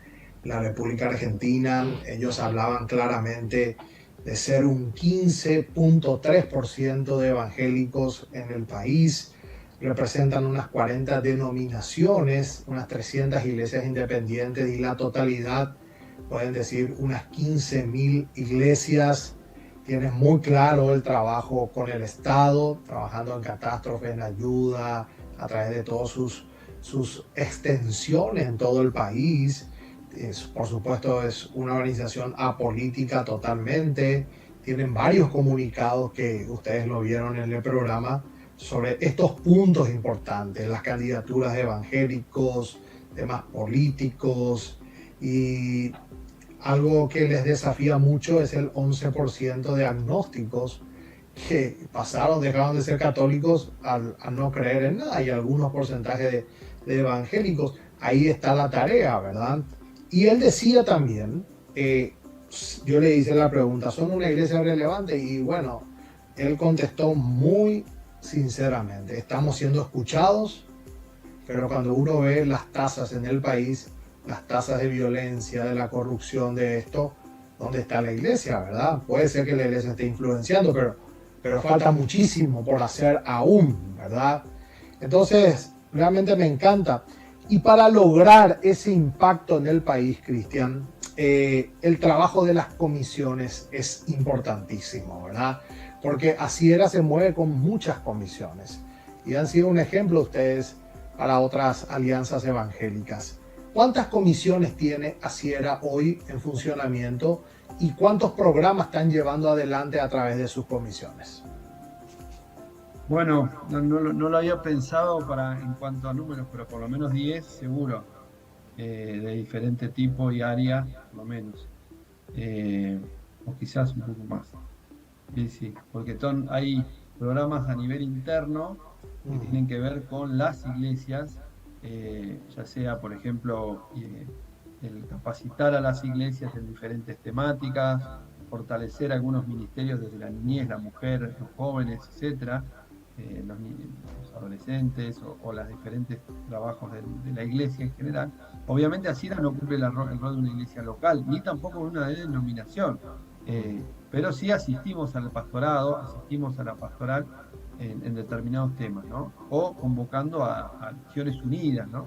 de la República Argentina. Ellos hablaban claramente de ser un 15.3% de evangélicos en el país. Representan unas 40 denominaciones, unas 300 iglesias independientes y la totalidad, pueden decir, unas 15.000 iglesias. Tienen muy claro el trabajo con el Estado, trabajando en catástrofes, en ayuda, a través de todas sus extensiones en todo el país. Por supuesto, es una organización apolítica totalmente. Tienen varios comunicados que ustedes lo vieron en el programa sobre estos puntos importantes, las candidaturas de evangélicos, temas políticos, y algo que les desafía mucho es el 11% de agnósticos que dejaron de ser católicos al no creer en nada, y algunos porcentajes de evangélicos. Ahí está la tarea, ¿verdad? Y él decía también, yo le hice la pregunta, ¿son una iglesia relevante? Y bueno, él contestó muy sinceramente, estamos siendo escuchados, pero cuando uno ve las tasas en el país, las tasas de violencia, de la corrupción, de esto, ¿dónde está la iglesia, verdad? Puede ser que la iglesia esté influenciando, pero falta muchísimo por hacer aún, ¿verdad? Entonces, realmente me encanta. Y para lograr ese impacto en el país, Cristian, el trabajo de las comisiones es importantísimo, ¿verdad? Porque Asiera se mueve con muchas comisiones y han sido un ejemplo ustedes para otras alianzas evangélicas. ¿Cuántas comisiones tiene Asiera hoy en funcionamiento y cuántos programas están llevando adelante a través de sus comisiones? Bueno, no lo había pensado en cuanto a números, pero por lo menos 10 seguro, de diferente tipo y área, por lo menos, o quizás un poco más. Sí, porque hay programas a nivel interno que tienen que ver con las iglesias, ya sea, por ejemplo, el capacitar a las iglesias en diferentes temáticas, fortalecer algunos ministerios desde la niñez, la mujer, los jóvenes, etcétera. Los adolescentes o los diferentes trabajos de la iglesia en general. Obviamente Asiera no cumple el rol de una iglesia local, ni tampoco de una denominación, pero sí asistimos al pastorado, asistimos a la pastoral en determinados temas, ¿no? O convocando a Misiones Unidas, ¿no?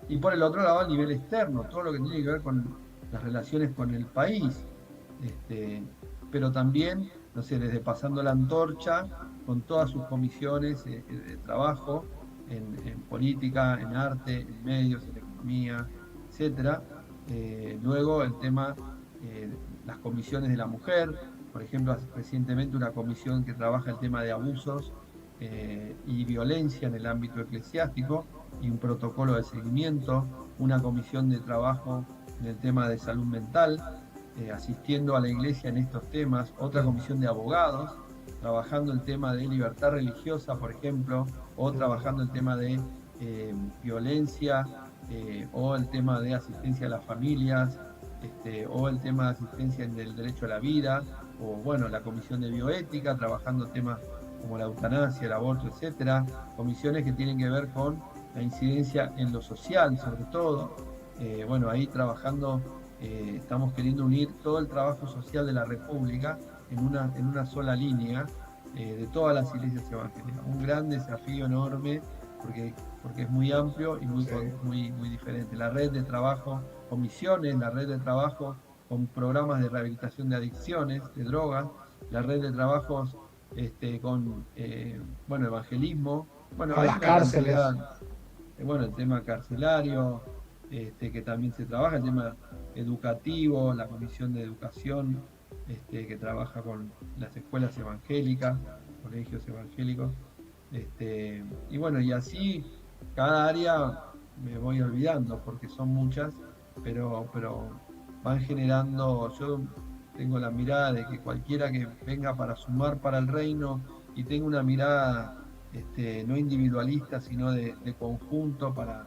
Y por el otro lado, a nivel externo, todo lo que tiene que ver con las relaciones con el país, pero también, no sé, desde Pasando la Antorcha, con todas sus comisiones de trabajo en política, en arte, en medios, en economía, etc. Luego el tema, las comisiones de la mujer, por ejemplo, recientemente una comisión que trabaja el tema de abusos y violencia en el ámbito eclesiástico y un protocolo de seguimiento, una comisión de trabajo en el tema de salud mental, asistiendo a la iglesia en estos temas, otra comisión de abogados, trabajando el tema de libertad religiosa, por ejemplo, o trabajando el tema de violencia, o el tema de asistencia a las familias, o el tema de asistencia en el derecho a la vida, o bueno, la comisión de bioética, trabajando temas como la eutanasia, el aborto, etcétera, comisiones que tienen que ver con la incidencia en lo social, sobre todo. Bueno, ahí trabajando, estamos queriendo unir todo el trabajo social de la República en una sola línea, de todas las iglesias evangélicas. Un gran desafío enorme porque es muy amplio y muy diferente. La red de trabajo con misiones, la red de trabajo con programas de rehabilitación de adicciones, de drogas, la red de trabajos con evangelismo, a las cárceles. El tema carcelario, que también se trabaja, el tema educativo, la comisión de educación, que trabaja con las escuelas evangélicas, colegios evangélicos, y bueno, y así cada área me voy olvidando porque son muchas, pero van generando. Yo tengo la mirada de que cualquiera que venga para sumar para el reino y tenga una mirada no individualista, sino de conjunto para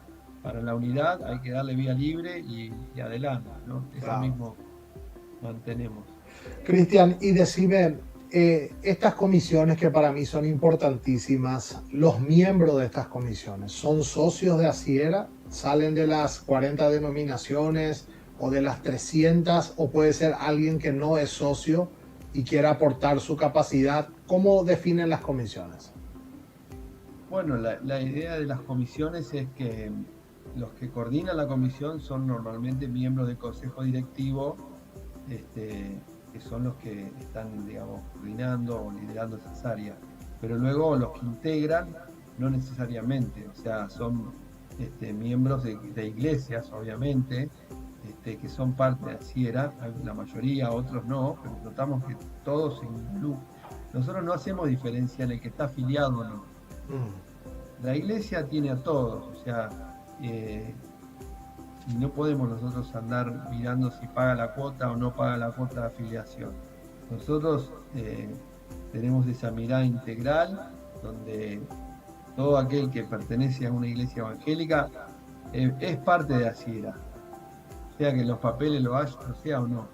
la unidad, hay que darle vía libre y adelante, ¿no? Eso mismo mantenemos. Cristian, y decime, estas comisiones que para mí son importantísimas, los miembros de estas comisiones, ¿son socios de Asiera? ¿Salen de las 40 denominaciones o de las 300? ¿O puede ser alguien que no es socio y quiera aportar su capacidad? ¿Cómo definen las comisiones? Bueno, la idea de las comisiones es que los que coordinan la comisión son normalmente miembros del consejo directivo, que son los que están, digamos, coordinando o liderando esas áreas. Pero luego los que integran, no necesariamente, o sea, son miembros de iglesias, obviamente, que son parte de Asiera, la mayoría, otros no, pero notamos que todos se involucran. Nosotros no hacemos diferencia en el que está afiliado o no. La iglesia tiene a todos, o sea, y no podemos nosotros andar mirando si paga la cuota o no paga la cuota de afiliación. Nosotros tenemos esa mirada integral donde todo aquel que pertenece a una iglesia evangélica es parte de Asiera, sea que en los papeles lo sea o no.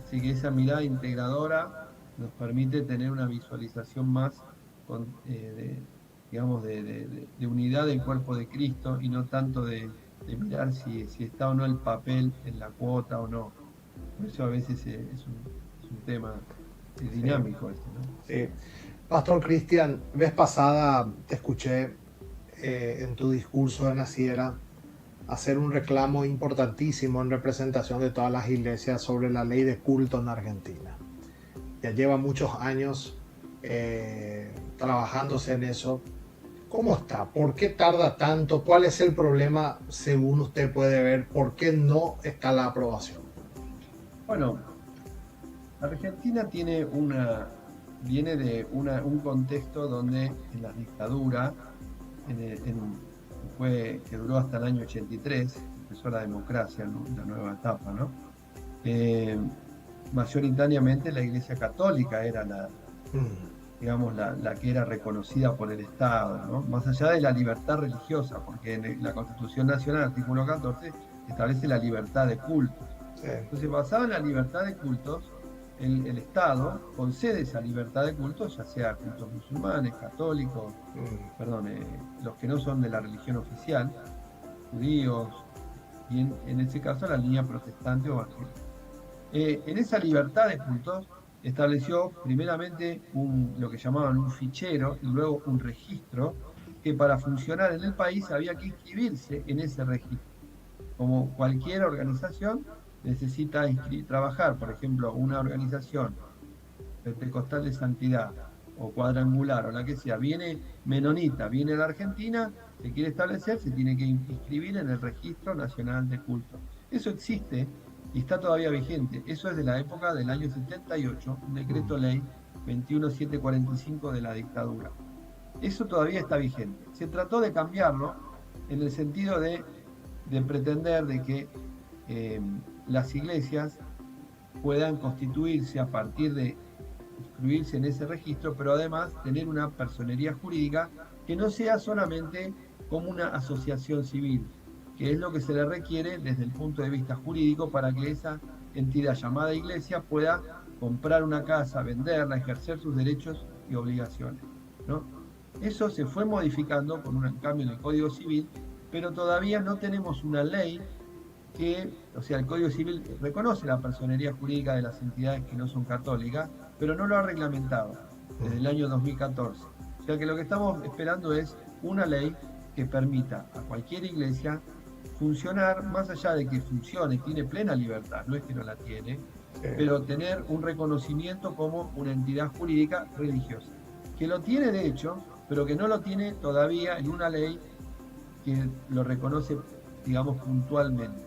Así que esa mirada integradora nos permite tener una visualización más de unidad del cuerpo de Cristo y no tanto de mirar si está o no el papel en la cuota o no. Por eso a veces es un tema dinámico. Sí. ¿No? Sí. Pastor Cristian, vez pasada te escuché en tu discurso de Naciera hacer un reclamo importantísimo en representación de todas las iglesias sobre la ley de culto en Argentina. Ya lleva muchos años trabajándose en eso. ¿Cómo está? ¿Por qué tarda tanto? ¿Cuál es el problema según usted puede ver? ¿Por qué no está la aprobación? Bueno, Argentina viene de un contexto donde en la dictadura, que duró hasta el año 83, empezó la democracia, ¿no? La nueva etapa, ¿no? Mayoritariamente la Iglesia Católica era la que era reconocida por el Estado, ¿no? Más allá de la libertad religiosa, porque en la Constitución Nacional, artículo 14, establece la libertad de culto. Sí. Entonces, basado en la libertad de cultos, el Estado concede esa libertad de cultos, ya sea cultos musulmanes, católicos, los que no son de la religión oficial, judíos, y en este caso la línea protestante o evangélica. En esa libertad de cultos estableció primeramente lo que llamaban un fichero y luego un registro, que para funcionar en el país había que inscribirse en ese registro. Como cualquier organización necesita trabajar, por ejemplo, una organización pentecostal de santidad o cuadrangular o la que sea, viene menonita, viene de Argentina, se quiere establecer, se tiene que inscribir en el Registro Nacional de Culto. Eso existe y está todavía vigente. Eso es de la época del año 78, un decreto ley 21745 de la dictadura. Eso todavía está vigente. Se trató de cambiarlo en el sentido de pretender de que las iglesias puedan constituirse a partir de inscribirse en ese registro, pero además tener una personería jurídica que no sea solamente como una asociación civil, que es lo que se le requiere desde el punto de vista jurídico para que esa entidad llamada iglesia pueda comprar una casa, venderla, ejercer sus derechos y obligaciones, ¿no? Eso se fue modificando con un cambio en el Código Civil, pero todavía no tenemos una ley el Código Civil reconoce la personería jurídica de las entidades que no son católicas, pero no lo ha reglamentado desde el año 2014. O sea que lo que estamos esperando es una ley que permita a cualquier iglesia funcionar, más allá de que funcione, tiene plena libertad, no es que no la tiene, pero tener un reconocimiento como una entidad jurídica religiosa, que lo tiene de hecho, pero que no lo tiene todavía en una ley que lo reconoce, digamos, puntualmente.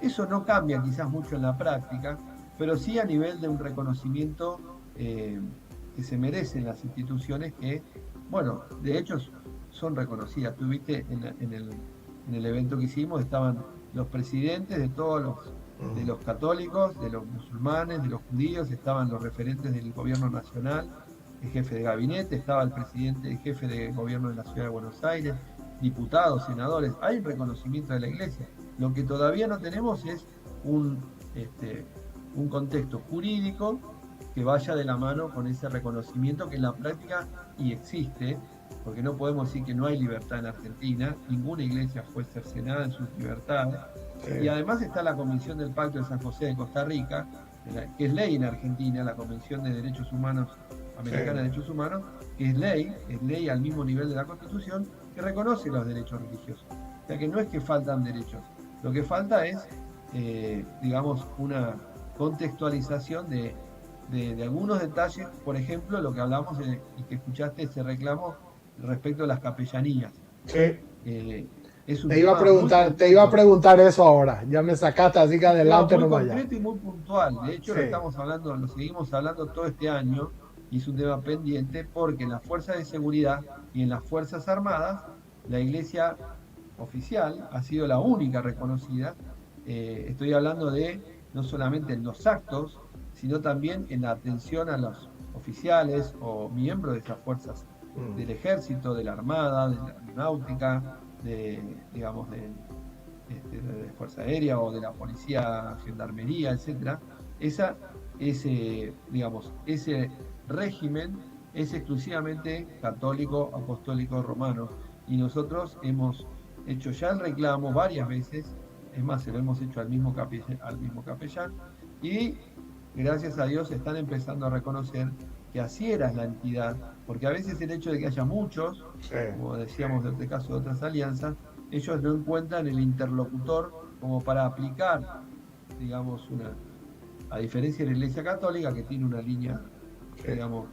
Eso no cambia quizás mucho en la práctica, pero sí a nivel de un reconocimiento que se merecen las instituciones que, bueno, de hecho son reconocidas. Tú viste en el evento que hicimos, estaban los presidentes de todos de los católicos, de los musulmanes, de los judíos, estaban los referentes del gobierno nacional, el jefe de gabinete, estaba el presidente, el jefe de gobierno de la ciudad de Buenos Aires, diputados, senadores. Hay un reconocimiento de la iglesia. Lo que todavía no tenemos es un contexto jurídico que vaya de la mano con ese reconocimiento que en la práctica y existe, porque no podemos decir que no hay libertad en Argentina, ninguna iglesia fue cercenada en sus libertades, y además está la Convención del Pacto de San José de Costa Rica, que es ley en Argentina, la Convención de Derechos Humanos Americana de Derechos Humanos, que es ley al mismo nivel de la Constitución, que reconoce los derechos religiosos. O sea que no es que faltan derechos, lo que falta es, digamos, una contextualización de algunos detalles, por ejemplo, lo que hablamos y que escuchaste ese reclamo respecto a las capellanías. Sí. Te iba a preguntar eso ahora, ya me sacaste, así que adelante. Muy concreto y muy puntual, de hecho lo seguimos hablando todo este año, y es un tema pendiente porque en las fuerzas de seguridad y en las fuerzas armadas, la iglesia oficial ha sido la única reconocida. Estoy hablando de no solamente en los actos, sino también en la atención a los oficiales o miembros de esas fuerzas del ejército, de la armada, de la aeronáutica, digamos, de la Fuerza Aérea o de la policía, gendarmería, etcétera. Ese régimen es exclusivamente católico, apostólico, romano, y nosotros hemos hecho ya el reclamo varias veces, es más, se lo hemos hecho al mismo capellán, y gracias a Dios están empezando a reconocer que así era la entidad, porque a veces el hecho de que haya muchos, como decíamos en este caso de otras alianzas, ellos no encuentran el interlocutor como para aplicar, digamos, a diferencia de la Iglesia Católica, que tiene una línea, digamos,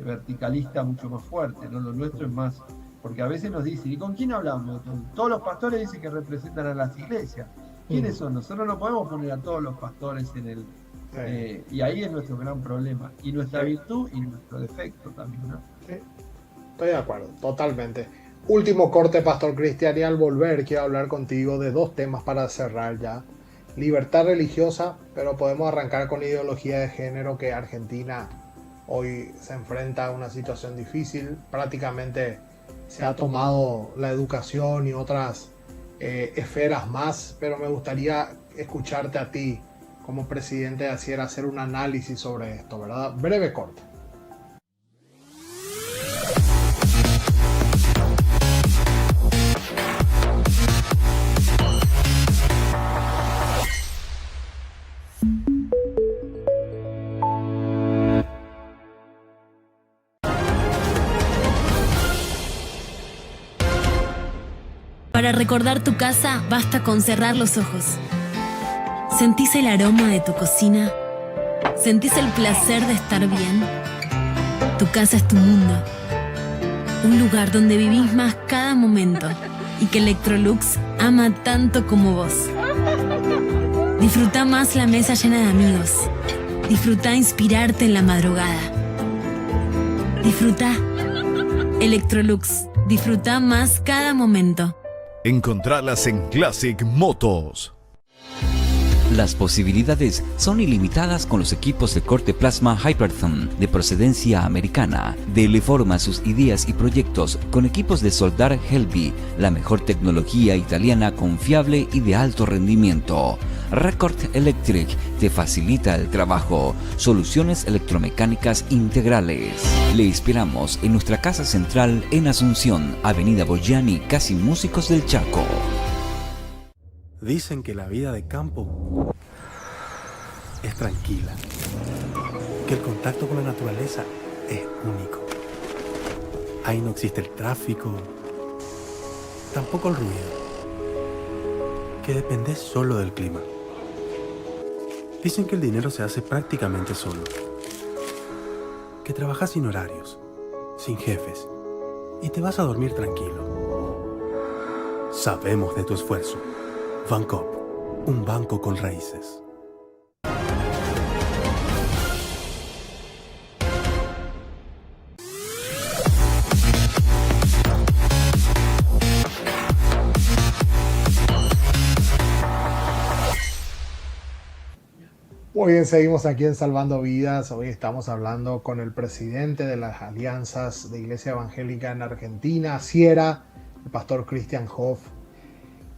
verticalista mucho más fuerte, ¿no? Lo nuestro es más, porque a veces nos dicen, ¿y con quién hablamos? Todos los pastores dicen que representan a las iglesias. ¿Quiénes son? Nosotros no podemos poner a todos los pastores en el... y ahí es nuestro gran problema, y nuestra virtud y nuestro defecto también, ¿no? Sí. Estoy de acuerdo, totalmente. Último corte, Pastor Cristian, y al volver quiero hablar contigo de dos temas para cerrar ya. Libertad religiosa, pero podemos arrancar con ideología de género, que Argentina hoy se enfrenta a una situación difícil. Prácticamente se ha tomado la educación y otras esferas más, pero me gustaría escucharte a ti como presidente de ACIER hacer un análisis sobre esto, ¿verdad? Breve corte. Para recordar tu casa, basta con cerrar los ojos. ¿Sentís el aroma de tu cocina? ¿Sentís el placer de estar bien? Tu casa es tu mundo. Un lugar donde vivís más cada momento y que Electrolux ama tanto como vos. Disfruta más la mesa llena de amigos. Disfruta inspirarte en la madrugada. Disfruta Electrolux. Disfruta más cada momento. Encontrarlas en Classic Motos. Las posibilidades son ilimitadas con los equipos de corte plasma Hyperthon de procedencia americana. Dele forma a sus ideas y proyectos con equipos de soldar Helby, la mejor tecnología italiana confiable y de alto rendimiento. Record Electric te facilita el trabajo. Soluciones electromecánicas integrales. Le esperamos en nuestra casa central en Asunción, Avenida Boyani, casi Músicos del Chaco. Dicen que la vida de campo es tranquila, que el contacto con la naturaleza es único. Ahí no existe el tráfico, tampoco el ruido, que depende solo del clima. Dicen que el dinero se hace prácticamente solo, que trabajas sin horarios, sin jefes, y te vas a dormir tranquilo. Sabemos de tu esfuerzo. Bancop, un banco con raíces. Muy bien, seguimos aquí en Salvando Vidas. Hoy estamos hablando con el presidente de las alianzas de Iglesia Evangélica en Argentina, Ciera, el pastor Christian Hoff.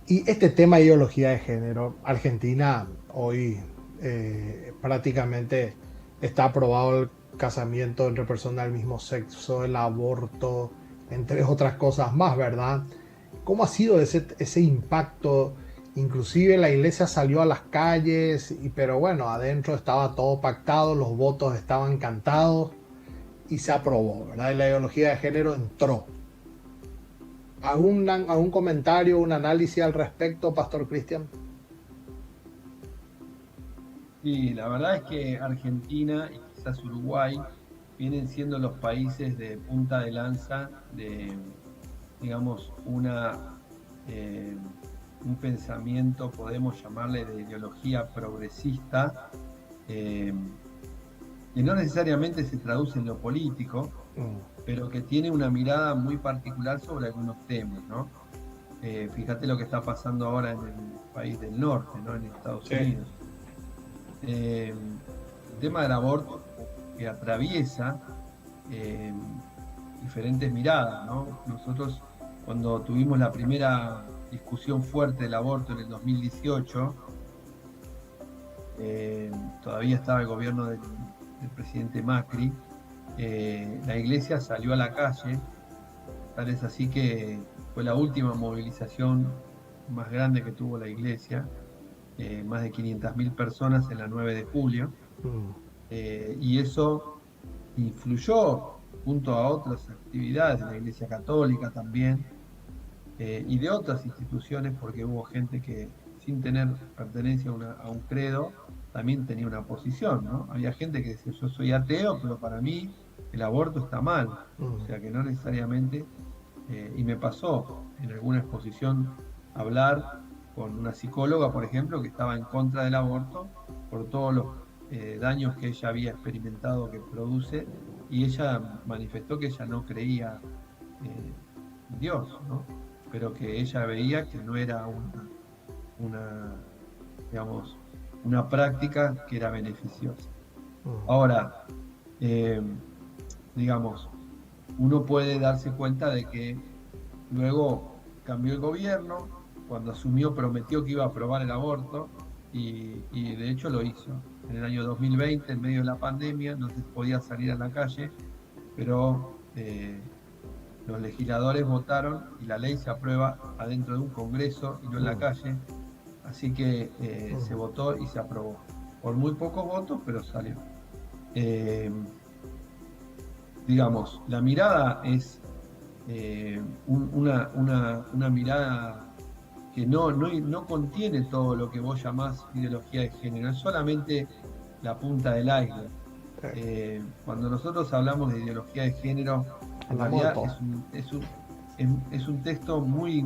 Y este tema de ideología de género, Argentina hoy prácticamente está aprobado el casamiento entre personas del mismo sexo, el aborto, entre otras cosas más, ¿verdad? ¿Cómo ha sido ese impacto? Inclusive la iglesia salió a las calles, pero bueno, adentro estaba todo pactado, los votos estaban cantados y se aprobó, ¿verdad? Y la ideología de género entró. ¿Algún comentario, un análisis al respecto, Pastor Cristian? Sí, la verdad es que Argentina y quizás Uruguay vienen siendo los países de punta de lanza de, digamos, un pensamiento, podemos llamarle, de ideología progresista, que no necesariamente se traduce en lo político, pero que tiene una mirada muy particular sobre algunos temas, ¿no? Fíjate lo que está pasando ahora en el país del norte, ¿no? En Estados Unidos. El tema del aborto que atraviesa diferentes miradas, ¿no? Nosotros, cuando tuvimos la primera discusión fuerte del aborto en el 2018, todavía estaba el gobierno del presidente Macri, la iglesia salió a la calle, tal es así que fue la última movilización más grande que tuvo la iglesia, más de 500.000 personas en la 9 de julio, y eso influyó junto a otras actividades de la iglesia católica también, y de otras instituciones, porque hubo gente que sin tener pertenencia a un credo también tenía una posición, ¿no? Había gente que decía, yo soy ateo, pero para mí el aborto está mal, o sea que no necesariamente, y me pasó en alguna exposición hablar con una psicóloga, por ejemplo, que estaba en contra del aborto por todos los daños que ella había experimentado que produce, y ella manifestó que ella no creía en Dios, ¿no? Pero que ella veía que no era digamos, una práctica que era beneficiosa. Ahora, digamos, uno puede darse cuenta de que luego cambió el gobierno, cuando asumió prometió que iba a aprobar el aborto y de hecho lo hizo. En el año 2020, en medio de la pandemia, no se podía salir a la calle, pero los legisladores votaron y la ley se aprueba adentro de un congreso y no en la calle, así que se votó y se aprobó. Por muy pocos votos, pero salió. Digamos, la mirada es una mirada que no contiene todo lo que vos llamás ideología de género, es solamente la punta del iceberg. Cuando nosotros hablamos de ideología de género, en realidad es un texto muy,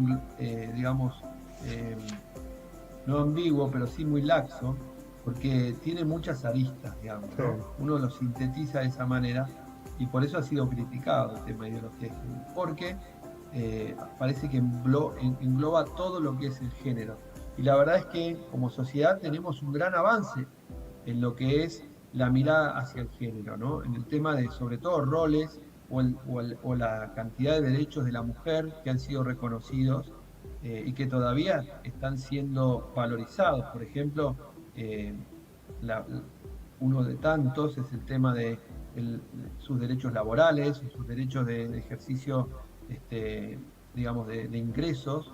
digamos, no ambiguo, pero sí muy laxo, porque tiene muchas aristas, digamos, ¿no? Uno lo sintetiza de esa manera y por eso ha sido criticado el tema de ideología de género, porque parece que engloba todo lo que es el género. Y la verdad es que como sociedad tenemos un gran avance en lo que es la mirada hacia el género, ¿no? En el tema de, sobre todo, roles o la cantidad de derechos de la mujer que han sido reconocidos y que todavía están siendo valorizados. Por ejemplo, uno de tantos es el tema de sus derechos laborales, sus derechos de ejercicio, digamos, de ingresos,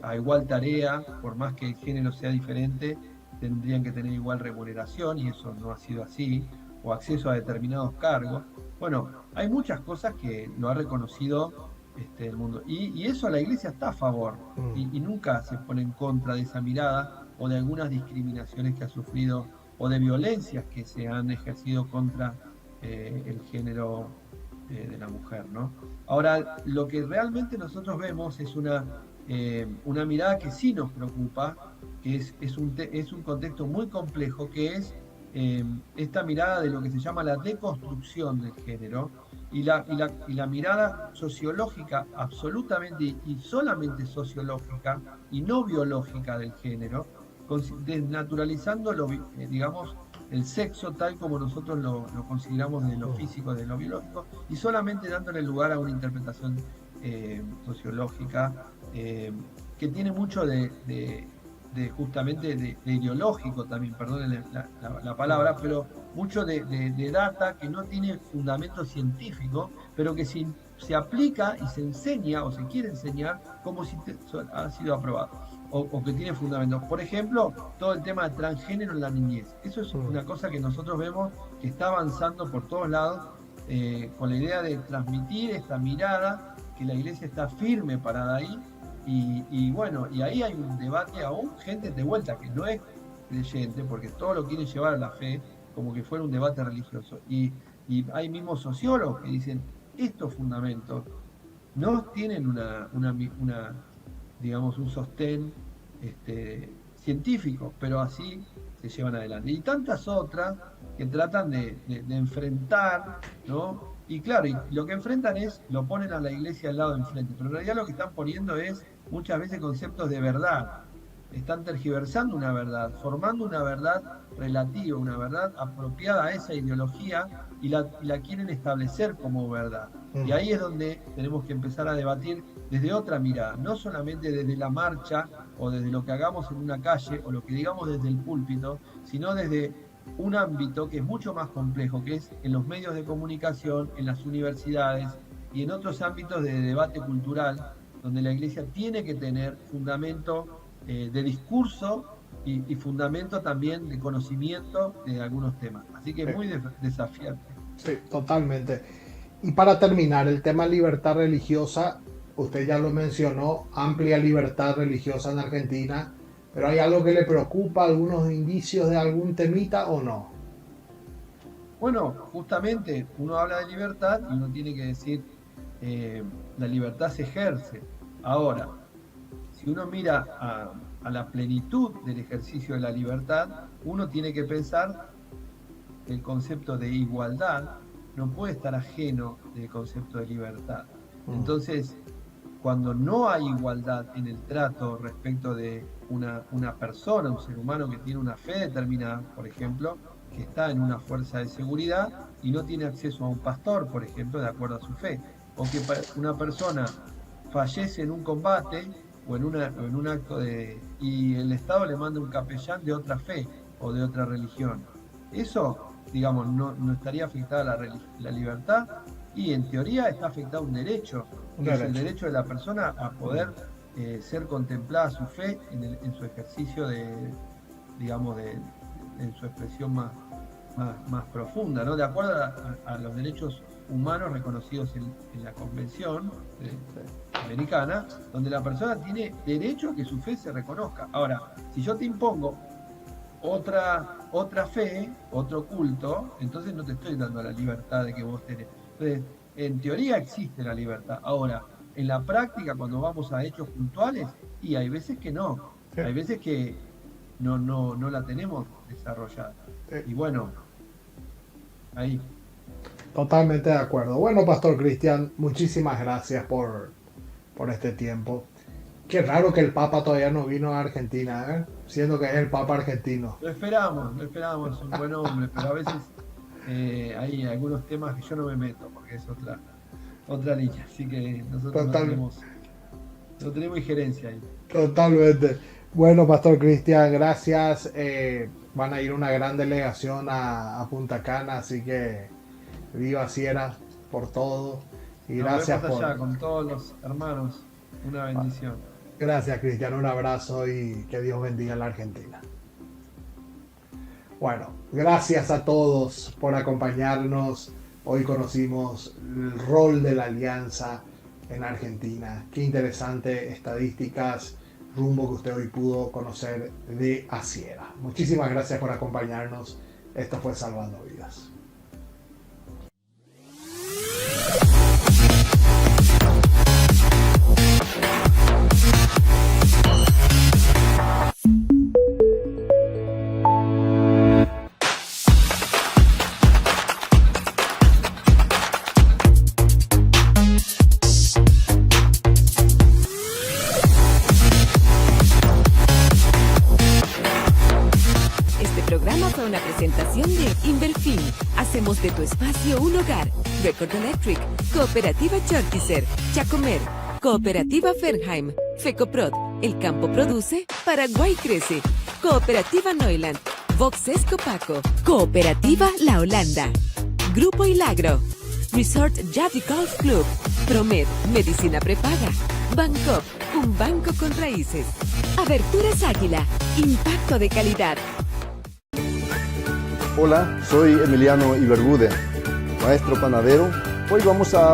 a igual tarea, por más que el género sea diferente, tendrían que tener igual remuneración, y eso no ha sido así, o acceso a determinados cargos. Bueno, hay muchas cosas que lo ha reconocido el mundo, y eso la iglesia está a favor, y nunca se pone en contra de esa mirada, o de algunas discriminaciones que ha sufrido, o de violencias que se han ejercido contra el género de la mujer, ¿no? Ahora, lo que realmente nosotros vemos es una mirada que sí nos preocupa, que es un contexto muy complejo, que es esta mirada de lo que se llama la deconstrucción del género y la mirada sociológica absolutamente y solamente sociológica y no biológica del género, desnaturalizando digamos, el sexo tal como nosotros lo consideramos de lo físico, de lo biológico, y solamente dándole lugar a una interpretación sociológica que tiene mucho de justamente de ideológico también, perdonen la palabra, pero mucho de data que no tiene fundamento científico, pero que se aplica y se enseña o se quiere enseñar como si ha sido aprobado o que tiene fundamento. Por ejemplo, todo el tema de transgénero en la niñez. Eso es una cosa que nosotros vemos que está avanzando por todos lados con la idea de transmitir esta mirada, que la iglesia está firme parada ahí. Y bueno, y ahí hay un debate aún, gente de vuelta que no es creyente, porque todo lo quieren llevar a la fe como que fuera un debate religioso. Y hay mismos sociólogos que dicen, estos fundamentos no tienen digamos, un sostén científico, pero así se llevan adelante. Y tantas otras que tratan de enfrentar, ¿no? Y claro, y lo que enfrentan lo ponen a la iglesia al lado de enfrente, pero en realidad lo que están poniendo es muchas veces conceptos de verdad, están tergiversando una verdad, formando una verdad relativa, una verdad apropiada a esa ideología y la quieren establecer como verdad. Y ahí es donde tenemos que empezar a debatir desde otra mirada, no solamente desde la marcha o desde lo que hagamos en una calle o lo que digamos desde el púlpito, sino desde un ámbito que es mucho más complejo, que es en los medios de comunicación, en las universidades y en otros ámbitos de debate cultural, donde la Iglesia tiene que tener fundamento de discurso y fundamento también de conocimiento de algunos temas. Así que es muy desafiante. Sí, totalmente. Y para terminar, el tema libertad religiosa, usted ya lo mencionó, amplia libertad religiosa en Argentina, pero ¿hay algo que le preocupa, algunos indicios de algún temita o no? Bueno, justamente uno habla de libertad y uno tiene que decir, la libertad se ejerce. Ahora, si uno mira a la plenitud del ejercicio de la libertad, uno tiene que pensar que el concepto de igualdad no puede estar ajeno del concepto de libertad. Entonces, cuando no hay igualdad en el trato respecto de una persona, un ser humano que tiene una fe determinada, por ejemplo, que está en una fuerza de seguridad y no tiene acceso a un pastor, por ejemplo, de acuerdo a su fe, o que una persona fallece en un combate o en un acto y el Estado le manda un capellán de otra fe o de otra religión. Eso, digamos, no estaría afectada la libertad, y en teoría está afectado un derecho, que es el derecho de la persona a poder ser contemplada su fe en su ejercicio en su expresión más profunda, ¿no? De acuerdo a los derechos humanos reconocidos en la Convención Americana, donde la persona tiene derecho a que su fe se reconozca. Ahora, si yo te impongo otra fe, otro culto, entonces no te estoy dando la libertad de que vos tenés. Entonces, en teoría existe la libertad. Ahora, en la práctica, cuando vamos a hechos puntuales, y hay veces que no. Hay veces que no la tenemos desarrollada. Y bueno, ahí. Totalmente de acuerdo. Bueno, Pastor Cristian, muchísimas gracias por este tiempo. Qué raro que el Papa todavía no vino a Argentina, siendo que es el Papa argentino. Lo esperamos, es un buen hombre, pero a veces hay algunos temas que yo no me meto, porque es otra línea, así que nosotros no tenemos injerencia ahí. Totalmente. Bueno, Pastor Cristian, gracias. Van a ir una gran delegación a Punta Cana, así que viva Sierra por todo. Y gracias por allá con todos los hermanos. Una bendición. Gracias, Cristian. Un abrazo y que Dios bendiga a la Argentina. Bueno, gracias a todos por acompañarnos. Hoy conocimos el rol de la alianza en Argentina. Qué interesante estadísticas, rumbo que usted hoy pudo conocer de Asiera. Muchísimas gracias por acompañarnos. Esto fue Salvando Vidas. Una presentación de Inverfin. Hacemos de tu espacio un hogar. Record Electric, Cooperativa Chortizer, Chacomer, Cooperativa Fernheim, Fecoprod, El Campo Produce, Paraguay Crece, Cooperativa Neuland, Voxes Copaco, Cooperativa La Holanda, Grupo Ilagro, Resort Yadi Golf Club, Promed, Medicina Prepaga, Bancop, un banco con raíces, Aberturas Águila, impacto de calidad. Hola, soy Emiliano Ibergude, maestro panadero. Hoy vamos a